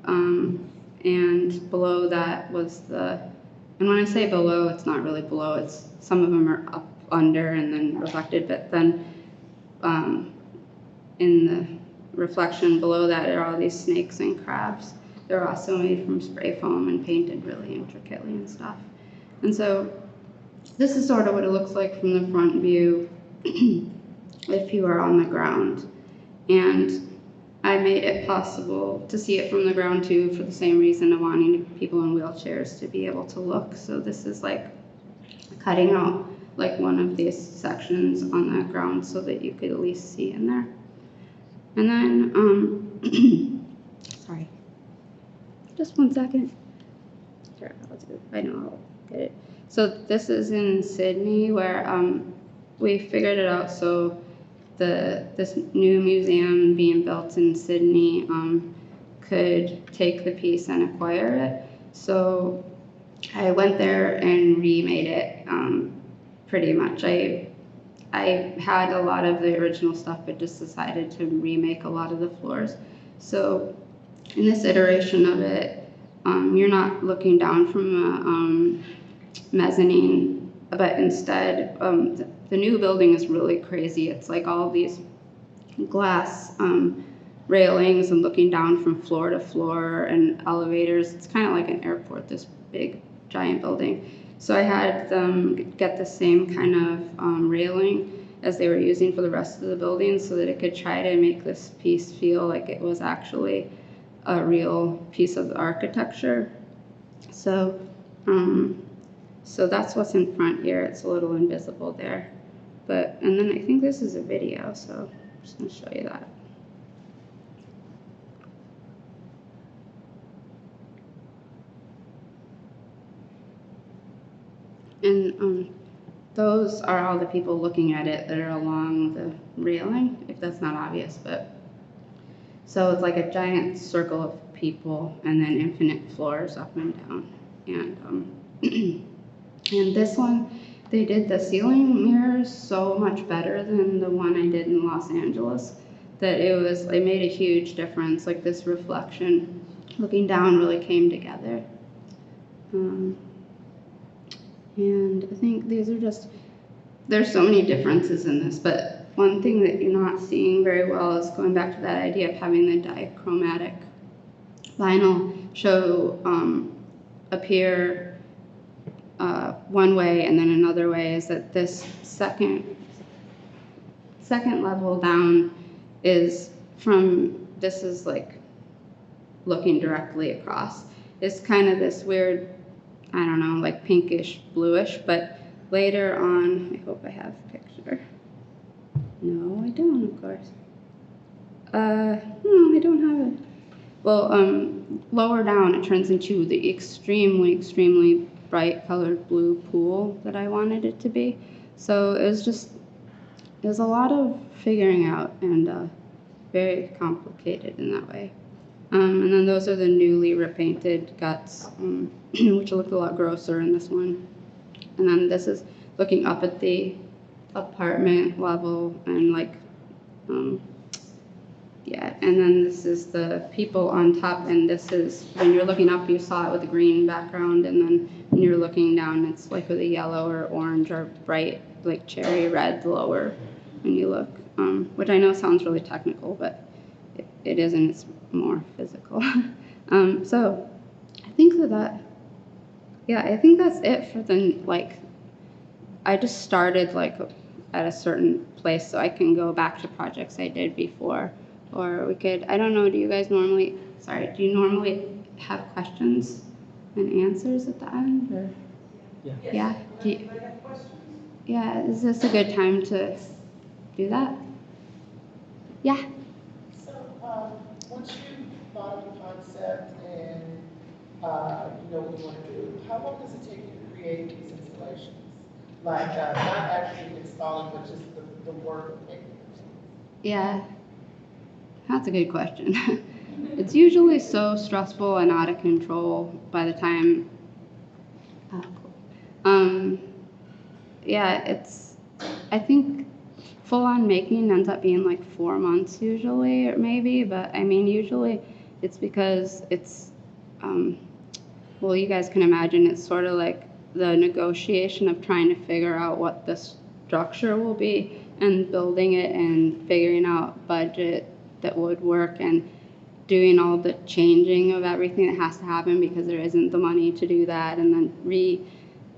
And below that was and when I say below, it's not really below, it's some of them are up under and then reflected, but then in the reflection below that are all these snakes and crabs. They're also made from spray foam and painted really intricately and stuff. And so this is sort of what it looks like from the front view if you are on the ground. And I made it possible to see it from the ground too, for the same reason of wanting people in wheelchairs to be able to look. So this is like cutting out like one of these sections on the ground so that you could at least see in there. And then, sorry, just 1 second. Sure, I know I'll get it. So this is in Sydney where we figured it out. So this new museum being built in Sydney could take the piece and acquire it. So I went there and remade it pretty much. I had a lot of the original stuff, but just decided to remake a lot of the floors. So in this iteration of it, you're not looking down from a mezzanine, but instead, the new building is really crazy. It's like all these glass railings and looking down from floor to floor and elevators. It's kind of like an airport, this big, giant building. So I had them get the same kind of railing as they were using for the rest of the building so that it could try to make this piece feel like it was actually a real piece of architecture. So, so that's what's in front here. It's a little invisible there. And then I think this is a video, so I'm just gonna show you that. And those are all the people looking at it that are along the railing, if that's not obvious, but. So it's like a giant circle of people and then infinite floors up and down. And, and this one, they did the ceiling mirrors so much better than the one I did in Los Angeles that it made a huge difference. Like this reflection looking down really came together. And I think these are just, there's so many differences in this, but one thing that you're not seeing very well is going back to that idea of having the dichromatic vinyl show appear one way and then another way, is that this second level down is this is like looking directly across. It's kind of this weird, I don't know, like pinkish bluish, but later on, I hope I have a picture. No, I don't, of course. No, I don't have it. Well, lower down, it turns into the extremely, extremely bright colored blue pool that I wanted it to be. So it was a lot of figuring out and very complicated in that way. And then those are the newly repainted guts, which look a lot grosser in this one. And then this is looking up at the apartment level and like, yeah. And then this is the people on top, and this is, when you're looking up, you saw it with a green background, and then when you're looking down, it's like with a yellow or orange or bright, like cherry red lower when you look, which I know sounds really technical, but it isn't, it's more physical. So I think I think that's it for the, like, I just started like at a certain place so I can go back to projects I did before or we could, I don't know, do you guys normally, do you normally have questions and answers at the end, or? Yeah. Yeah? Yeah, is this a good time to do that? Yeah? So, once you thought of the concept and you know what you want to do, how long does it take you to create these installations? Like, not actually installing, but just the work of making them. Yeah, that's a good question. It's usually so stressful and out of control by the time. Oh, cool. Yeah, I think full on making ends up being like 4 months usually, or maybe, but I mean, usually it's because it's, well, you guys can imagine it's sort of like the negotiation of trying to figure out what the structure will be and building it and figuring out budget that would work and doing all the changing of everything that has to happen because there isn't the money to do that, and then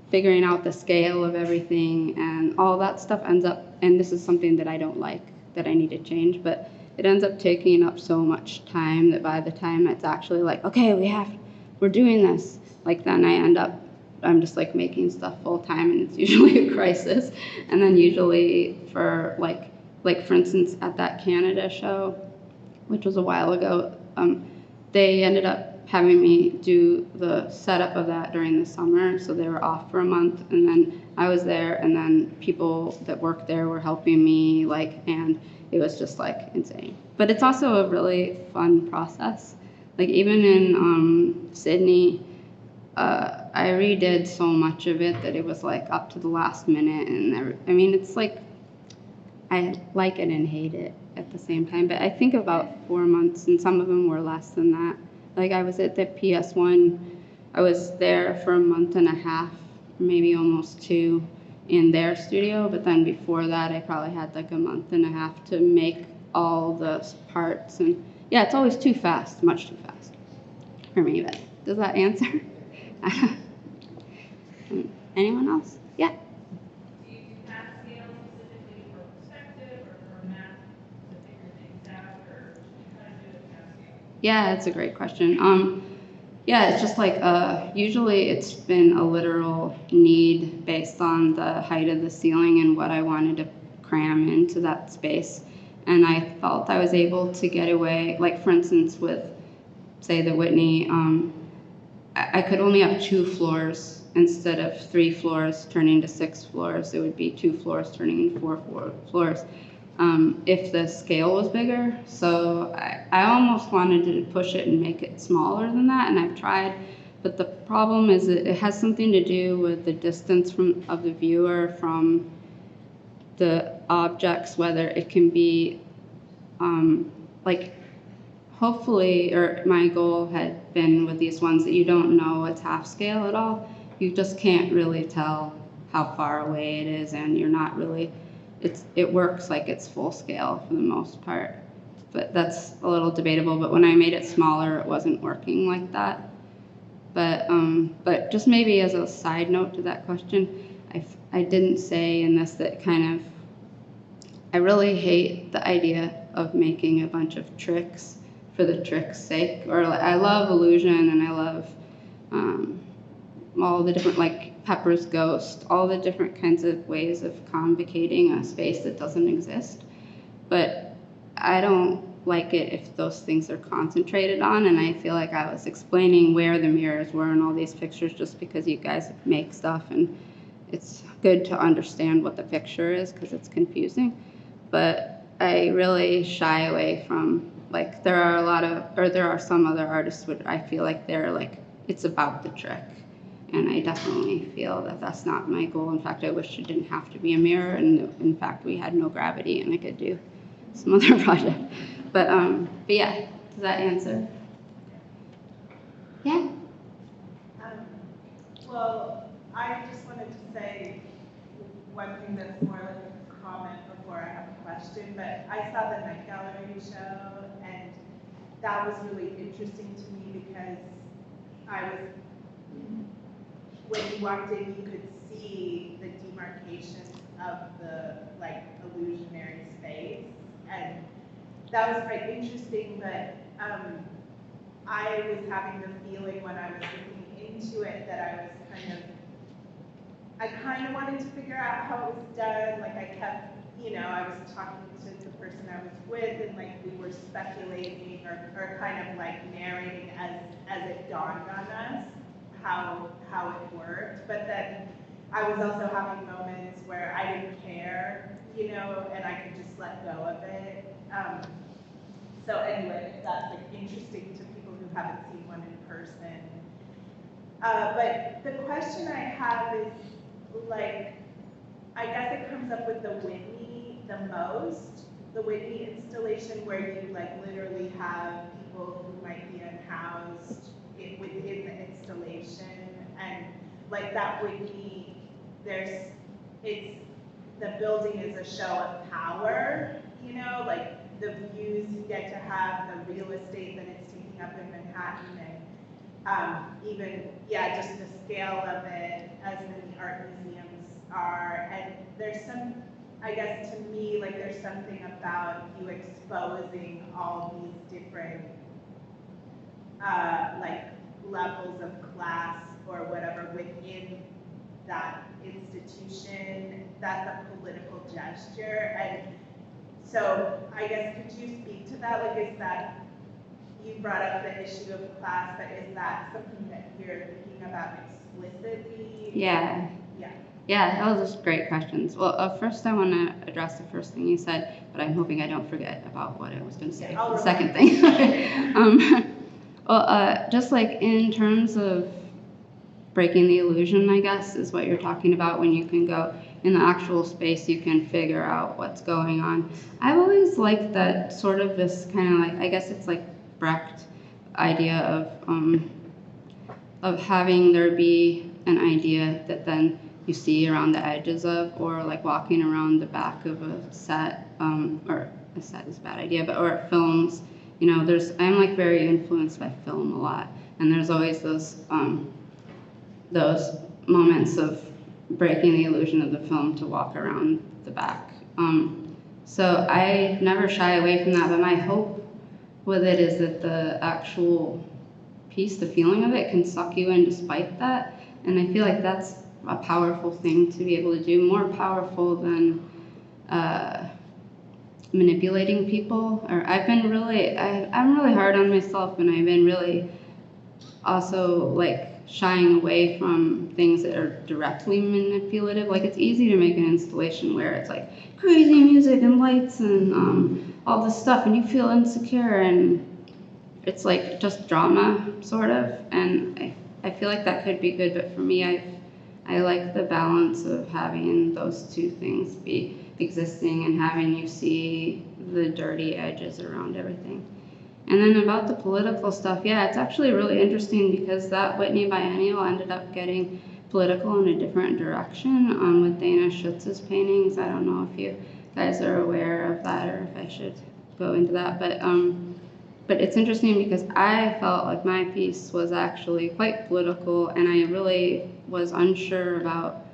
figuring out the scale of everything, and all that stuff ends up, and this is something that I don't like, that I need to change, but it ends up taking up so much time that by the time it's actually like, okay, we're doing this, like then I'm just like making stuff full time, and it's usually a crisis. And then usually for like for instance at that Canada show, which was a while ago, they ended up having me do the setup of that during the summer, so they were off for a month, and then I was there, and then people that worked there were helping me, and it was just insane. But it's also a really fun process. Like even in Sydney, I redid so much of it that it was up to the last minute, and I mean it's I like it and hate it at the same time, but I think about 4 months, and some of them were less than that. Like I was at the PS1, I was there for a month and a half, maybe almost 2 in their studio, but then before that I probably had a month and a half to make all the parts, and yeah, it's always too fast, much too fast for me, but does that answer? Anyone else? Yeah. Do you have scale specifically for perspective or for math to figure things out, or how to do it with scale? Yeah, that's a great question. Yeah, it's just usually it's been a literal need based on the height of the ceiling and what I wanted to cram into that space. And I felt I was able to get away, for instance, with, say, the Whitney, I could only have 2 floors instead of 3 floors turning to 6 floors. It would be 2 floors turning into 4 floors. If the scale was bigger. So I almost wanted to push it and make it smaller than that, and I've tried, but the problem is that it has something to do with the distance of the viewer from the objects, whether it can be hopefully, or my goal had been with these ones that you don't know it's half scale at all. You just can't really tell how far away it is, and you're not really, it works like it's full scale for the most part. But that's a little debatable, but when I made it smaller, it wasn't working like that. But just maybe as a side note to that question, I didn't say in this that I really hate the idea of making a bunch of tricks for the trick's sake. Or I love illusion, and I love all the different, Pepper's Ghost, all the different kinds of ways of convocating a space that doesn't exist. But I don't like it if those things are concentrated on, and I feel like I was explaining where the mirrors were and all these pictures just because you guys make stuff, and it's good to understand what the picture is because it's confusing. But I really shy away from, there are some other artists which I feel like they're it's about the trick. And I definitely feel that that's not my goal. In fact, I wish it didn't have to be a mirror, and in fact, we had no gravity and I could do some other project. But yeah, does that answer? Yeah? Well, I just wanted to say one thing that's more like a comment before I have a question, but I saw the Night Gallery show, and that was really interesting to me because when you walked in, you could see the demarcation of the illusionary space, and that was quite interesting, but I was having the feeling when I was looking into it that I kind of wanted to figure out how it was done. Like I kept, I was talking to the person I was with, and like we were speculating or kind of like narrating as it dawned on us how it worked. But then I was also having moments where I didn't care, and I could just let go of it. So anyway, that's like interesting to people who haven't seen one in person. But the question I have is, like, I guess it comes up with the Whitney the most, the Whitney installation where you like literally have people who might be unhoused within the installation, and like that Whitney, the building is a show of power, like the views you get to have, the real estate that it's taking up in Manhattan, and even, just the scale of it, as many art museums are. And there's some, I guess to me, like there's something about you exposing all these different like levels of class or whatever within that institution. That's a political gesture. And so I guess could you speak to that? Like, is that, you brought up the issue of class, but is that something that you're thinking about explicitly? Yeah. Yeah, that was just great questions. Well, first I want to address the first thing you said, but I'm hoping I don't forget about what I was going to say. The second thing. Just like in terms of breaking the illusion, I guess, is what you're talking about. When you can go in the actual space, you can figure out what's going on. I've always liked that sort of this kind of like, I guess it's like Brecht idea of having there be an idea that then you see around the edges of, or like walking around the back of a set, or a set is a bad idea, but or films, I'm like very influenced by film a lot, and there's always those moments of breaking the illusion of the film to walk around the back. So I never shy away from that, but my hope with it is that the actual piece, the feeling of it, can suck you in despite that, and I feel like that's a powerful thing to be able to do, more powerful than manipulating people. Or I'm really hard on myself, and I've been really also like shying away from things that are directly manipulative. Like it's easy to make an installation where it's like crazy music and lights and all this stuff, and you feel insecure, and it's like just drama sort of, and I feel like that could be good, but for me I like the balance of having those two things be existing and having you see the dirty edges around everything. And then about the political stuff, it's actually really interesting because that Whitney Biennial ended up getting political in a different direction with Dana Schutz's paintings. I don't know if you guys are aware of that or if I should go into that, but it's interesting because I felt like my piece was actually quite political, and I really was unsure about,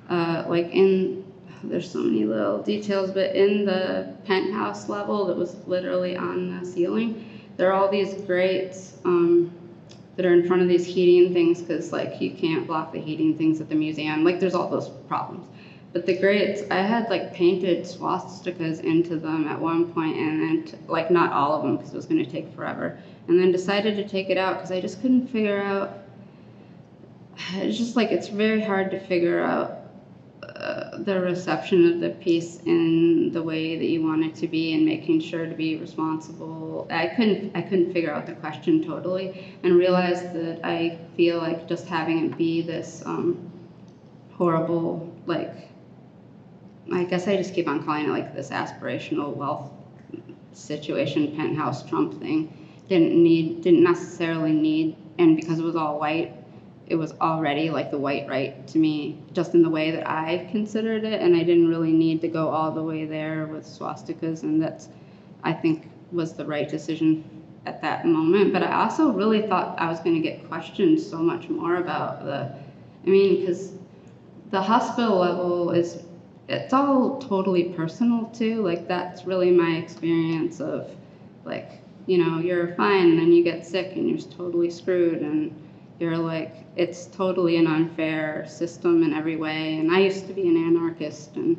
there's so many little details, but in the penthouse level that was literally on the ceiling, there are all these grates that are in front of these heating things, because like you can't block the heating things at the museum. Like there's all those problems. But the grates, I had like painted swastikas into them at one point, and then like not all of them because it was going to take forever, and then decided to take it out because I just couldn't figure out. It's just like it's very hard to figure out the reception of the piece in the way that you want it to be, and making sure to be responsible. I couldn't figure out the question totally, and realized that I feel like just having it be this horrible, like, I guess I just keep on calling it like this aspirational wealth situation, penthouse Trump thing, didn't necessarily need, and because it was all white, it was already like the white right to me, just in the way that I considered it, and I didn't really need to go all the way there with swastikas, and that's, I think, was the right decision at that moment. But I also really thought I was going to get questioned so much more about because the hospital level it's all totally personal too. Like that's really my experience of like, you know, you're fine, and then you get sick and you're totally screwed, and you're like, it's totally an unfair system in every way. And I used to be an anarchist, and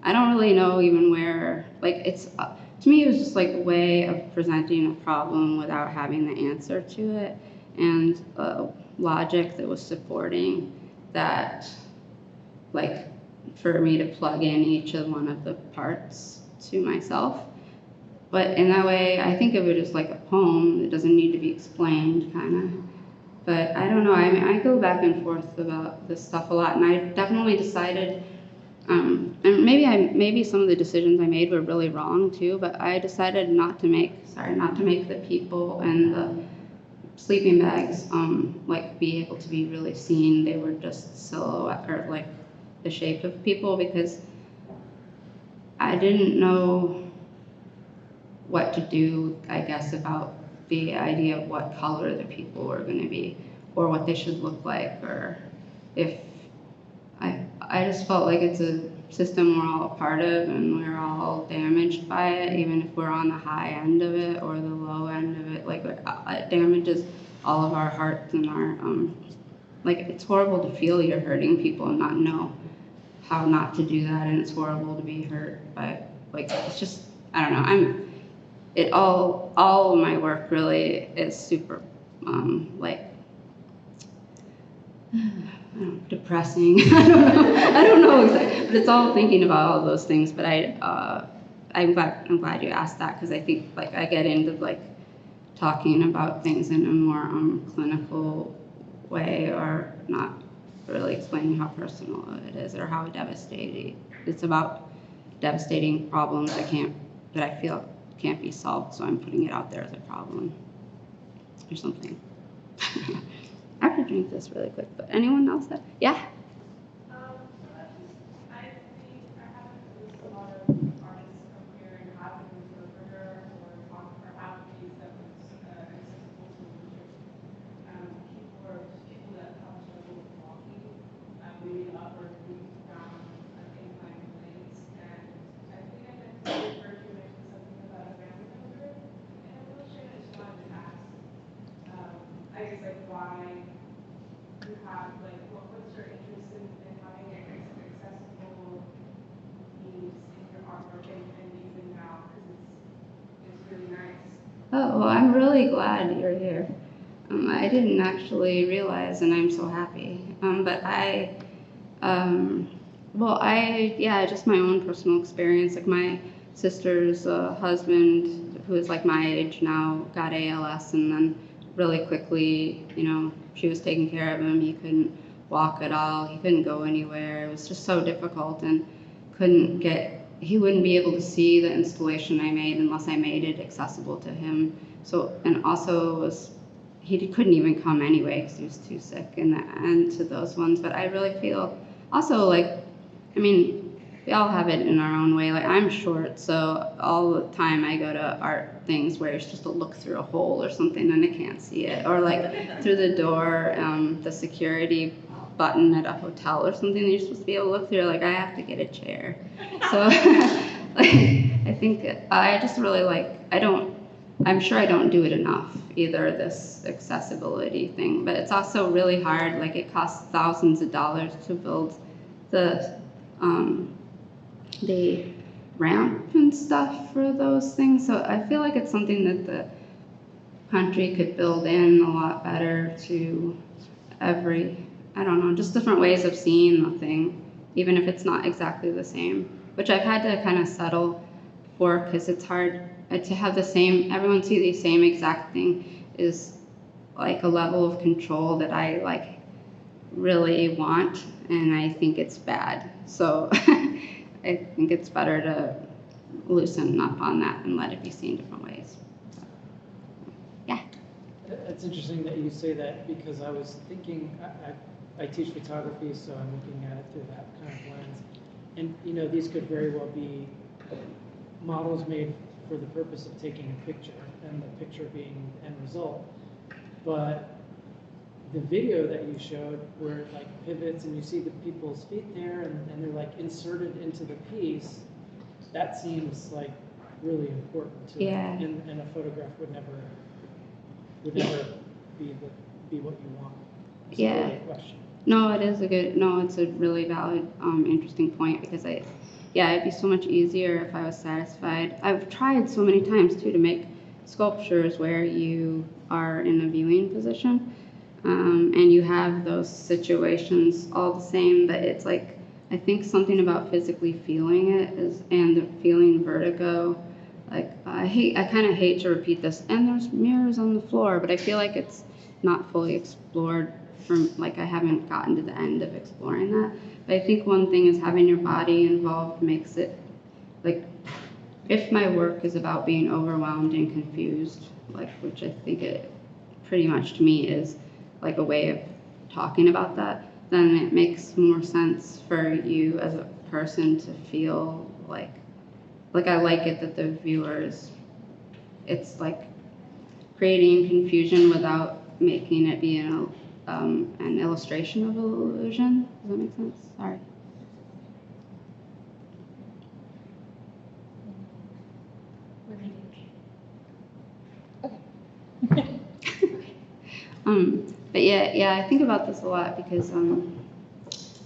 I don't really know even where, like, it's, to me, it was just like a way of presenting a problem without having the answer to it, and logic that was supporting that, like, for me to plug in each of one of the parts to myself. But in that way, I think of it as like a poem that doesn't need to be explained, kind of. But I don't know, I mean, I go back and forth about this stuff a lot, and I definitely decided, and maybe some of the decisions I made were really wrong too, but I decided not to make the people and the sleeping bags, like, be able to be really seen. They were just silhouette, or like the shape of people, because I didn't know what to do, I guess, about the idea of what color the people were going to be, or what they should look like, or if I just felt like it's a system we're all a part of, and we're all damaged by it, even if we're on the high end of it or the low end of it. Like, it damages all of our hearts and our, like, it's horrible to feel you're hurting people and not know how not to do that, and it's horrible to be hurt by, like, it's just, I don't know, all of my work really is super, like, depressing. I don't know exactly, but it's all thinking about all those things. But I'm glad you asked that, because I think, like, I get into, like, talking about things in a more clinical way, or not really explaining how personal it is or how devastating. It's about devastating problems that I feel can't be solved, so I'm putting it out there as a problem or something. I could drink this really quick, but anyone else that, yeah? So that's just, I think I haven't noticed a lot of artists come here and have an interpreter or talk or have these that was accessible solutions. People that have trouble with walking, maybe up or down inclined planes, and I think I meant to refer to mention something about a family member in a wheelchair. I just wanted to ask, I guess, like, why you have, like, what's your interest in having accessible themes in your artwork and using now, because it's really nice. Oh, well, I'm really glad you're here. I didn't actually realize, and I'm so happy. But just my own personal experience. Like, my sister's husband, who is like my age now, got ALS, and then really quickly, you know, she was taking care of him. He couldn't walk at all. He couldn't go anywhere. It was just so difficult, and he wouldn't be able to see the installation I made unless I made it accessible to him. So, and also he couldn't even come anyway because he was too sick in the end to those ones. But I really feel also, like, I mean, we all have it in our own way. Like, I'm short, so all the time I go to art things where you're supposed to look through a hole or something and I can't see it. Or, like, through the door, the security button at a hotel or something that you're supposed to be able to look through. Like, I have to get a chair. So, like, I think I just really, like, I'm sure I don't do it enough either, this accessibility thing. But it's also really hard. Like, it costs thousands of dollars to build the ramp and stuff for those things. So I feel like it's something that the country could build in a lot better to I don't know, just different ways of seeing the thing, even if it's not exactly the same, which I've had to kind of settle for, because it's hard to have everyone see the same exact thing is like a level of control that I, like, really want, and I think it's bad. So I think it's better to loosen up on that and let it be seen different ways. So, yeah. It's interesting that you say that, because I was thinking, I teach photography, so I'm looking at it through that kind of lens. And, you know, these could very well be models made for the purpose of taking a picture, and the picture being the end result. But the video that you showed, where it, like, pivots and you see the people's feet there, and they're, like, inserted into the piece, that seems like really important to Yeah. it, and a photograph would never be what you want. It's Yeah. a great question. No, it's a really valid, interesting point because it'd be so much easier if I was satisfied. I've tried so many times too to make sculptures where you are in a viewing position, and you have those situations all the same, but it's like, I think something about physically feeling it and the feeling vertigo. Like, I kind of hate to repeat this, and there's mirrors on the floor, but I feel like it's not fully explored I haven't gotten to the end of exploring that. But I think one thing is having your body involved makes it, like, if my work is about being overwhelmed and confused, like, which I think it pretty much to me is like a way of talking about that, then it makes more sense for you as a person to feel like I like it that the viewers, it's like creating confusion without making it be an illustration of illusion. Does that make sense? Sorry. But yeah, I think about this a lot because,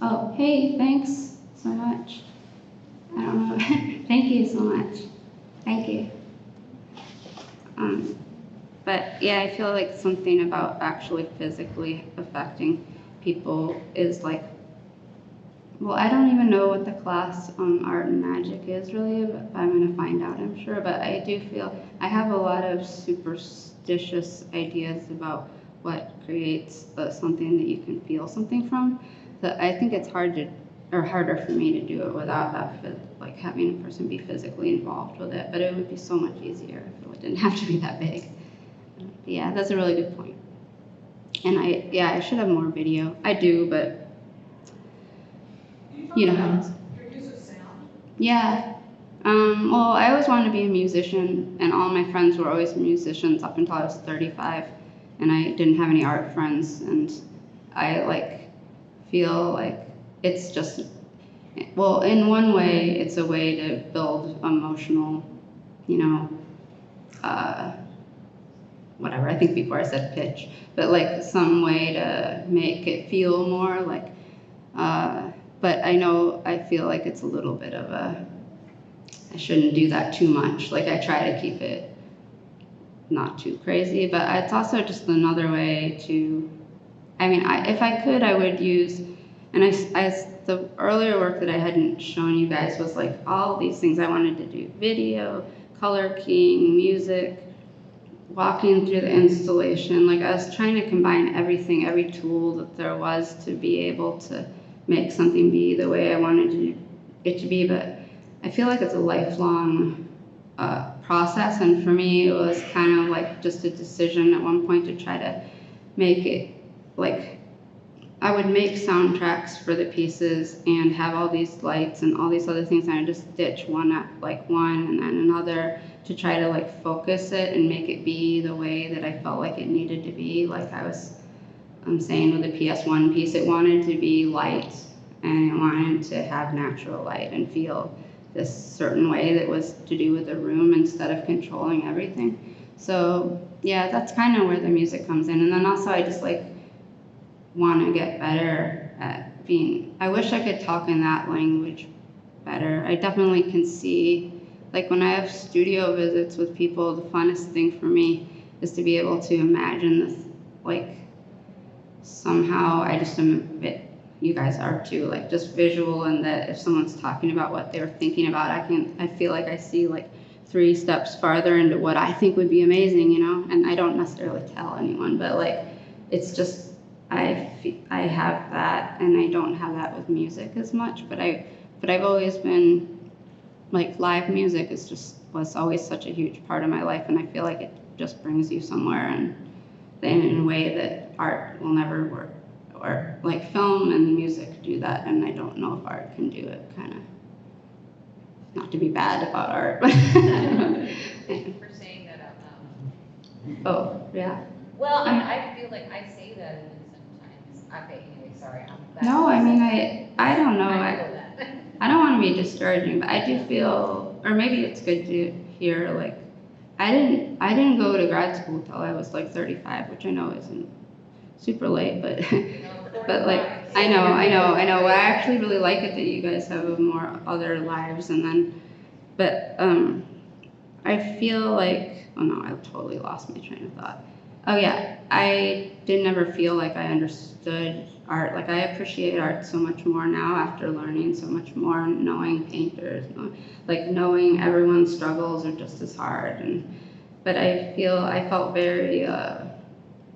oh, hey, thanks so much. I don't know. Thank you so much. Thank you. But yeah, I feel like something about actually physically affecting people is like, well, I don't even know what the class on art and magic is really, but I'm going to find out, I'm sure. But I do feel I have a lot of superstitious ideas about what creates something that you can feel something from. So I think it's harder for me to do it without that, like having a person be physically involved with it. But it would be so much easier if it didn't have to be that big. Yeah, that's a really good point. And I should have more video. I do, but you know how it is. Your use of sound? Yeah. Well, I always wanted to be a musician, and all my friends were always musicians up until I was 35, and I didn't have any art friends, and I feel like it's just, well, in one way, it's a way to build emotional, whatever, I think before I said pitch, but like some way to make it feel more like, but I feel like it's a little bit of I shouldn't do that too much. Like I try to keep it not too crazy, but it's also just another way to, if I could, I would use, and the earlier work that I hadn't shown you guys was like all these things I wanted to do: video, color keying, music, walking through the installation. Like I was trying to combine everything, every tool that there was to be able to make something be the way I wanted it to be. But I feel like it's a lifelong process, and for me it was kind of like just a decision at one point to try to make it like I would make soundtracks for the pieces and have all these lights and all these other things, and I just stitch one and then another to try to like focus it and make it be the way that I felt like it needed to be. Like I'm saying with the PS1 piece, it wanted to be light and it wanted to have natural light and feel this certain way that was to do with the room instead of controlling everything. So yeah, that's kind of where the music comes in. And then also I just like want to get better at being, I wish I could talk in that language better. I definitely can see, like when I have studio visits with people, the funnest thing for me is to be able to imagine this, like somehow I just am a bit, you guys are too, like just visual, and that if someone's talking about what they're thinking about, I feel like I see like 3 steps farther into what I think would be amazing, and I don't necessarily tell anyone, but like, it's just, I have that, and I don't have that with music as much, but I've always been, like live music was always such a huge part of my life, and I feel like it just brings you somewhere, and in a way that art will never work, or like film and music do that, and I don't know if art can do it, kind of. Not to be bad about art, but Thank you for saying that out loud. oh, yeah. Well, I feel like I say that and then sometimes, okay, anyway, sorry. No, I don't know. I feel that. I don't want to be discouraging, but I do feel, or maybe it's good to here, like, I didn't go to grad school till I was like 35, which I know isn't super late, but but like I know. Well, I actually really like it that you guys have more other lives, and then, but I feel like, oh no, I totally lost my train of thought. Oh yeah, I didn't ever feel like I understood art. Like I appreciate art so much more now after learning so much more, knowing painters, like knowing everyone's struggles are just as hard. But I felt very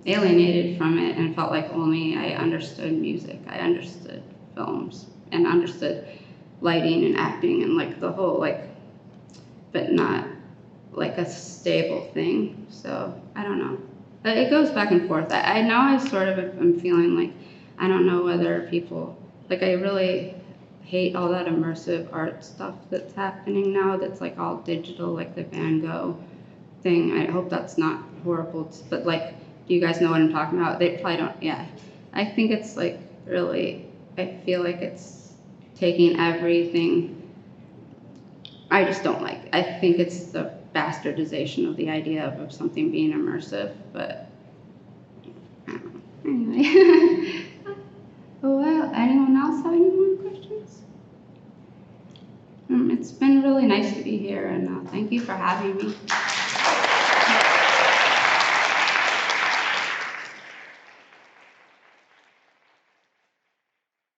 alienated from it and felt like only I understood music. I understood films and understood lighting and acting and like the whole but not like a stable thing. So I don't know. It goes back and forth. I now I sort of am feeling like I don't know whether people, like I really hate all that immersive art stuff that's happening now that's like all digital, like the Van Gogh thing. I hope that's not horrible, but like, do you guys know what I'm talking about? They probably don't, yeah. I think it's like really, I feel like it's taking everything. I just don't like, I think it's the bastardization of the idea of something being immersive, but I don't know. Anyway. Oh, well, anyone else have any more questions? It's been really nice to be here, and thank you for having me.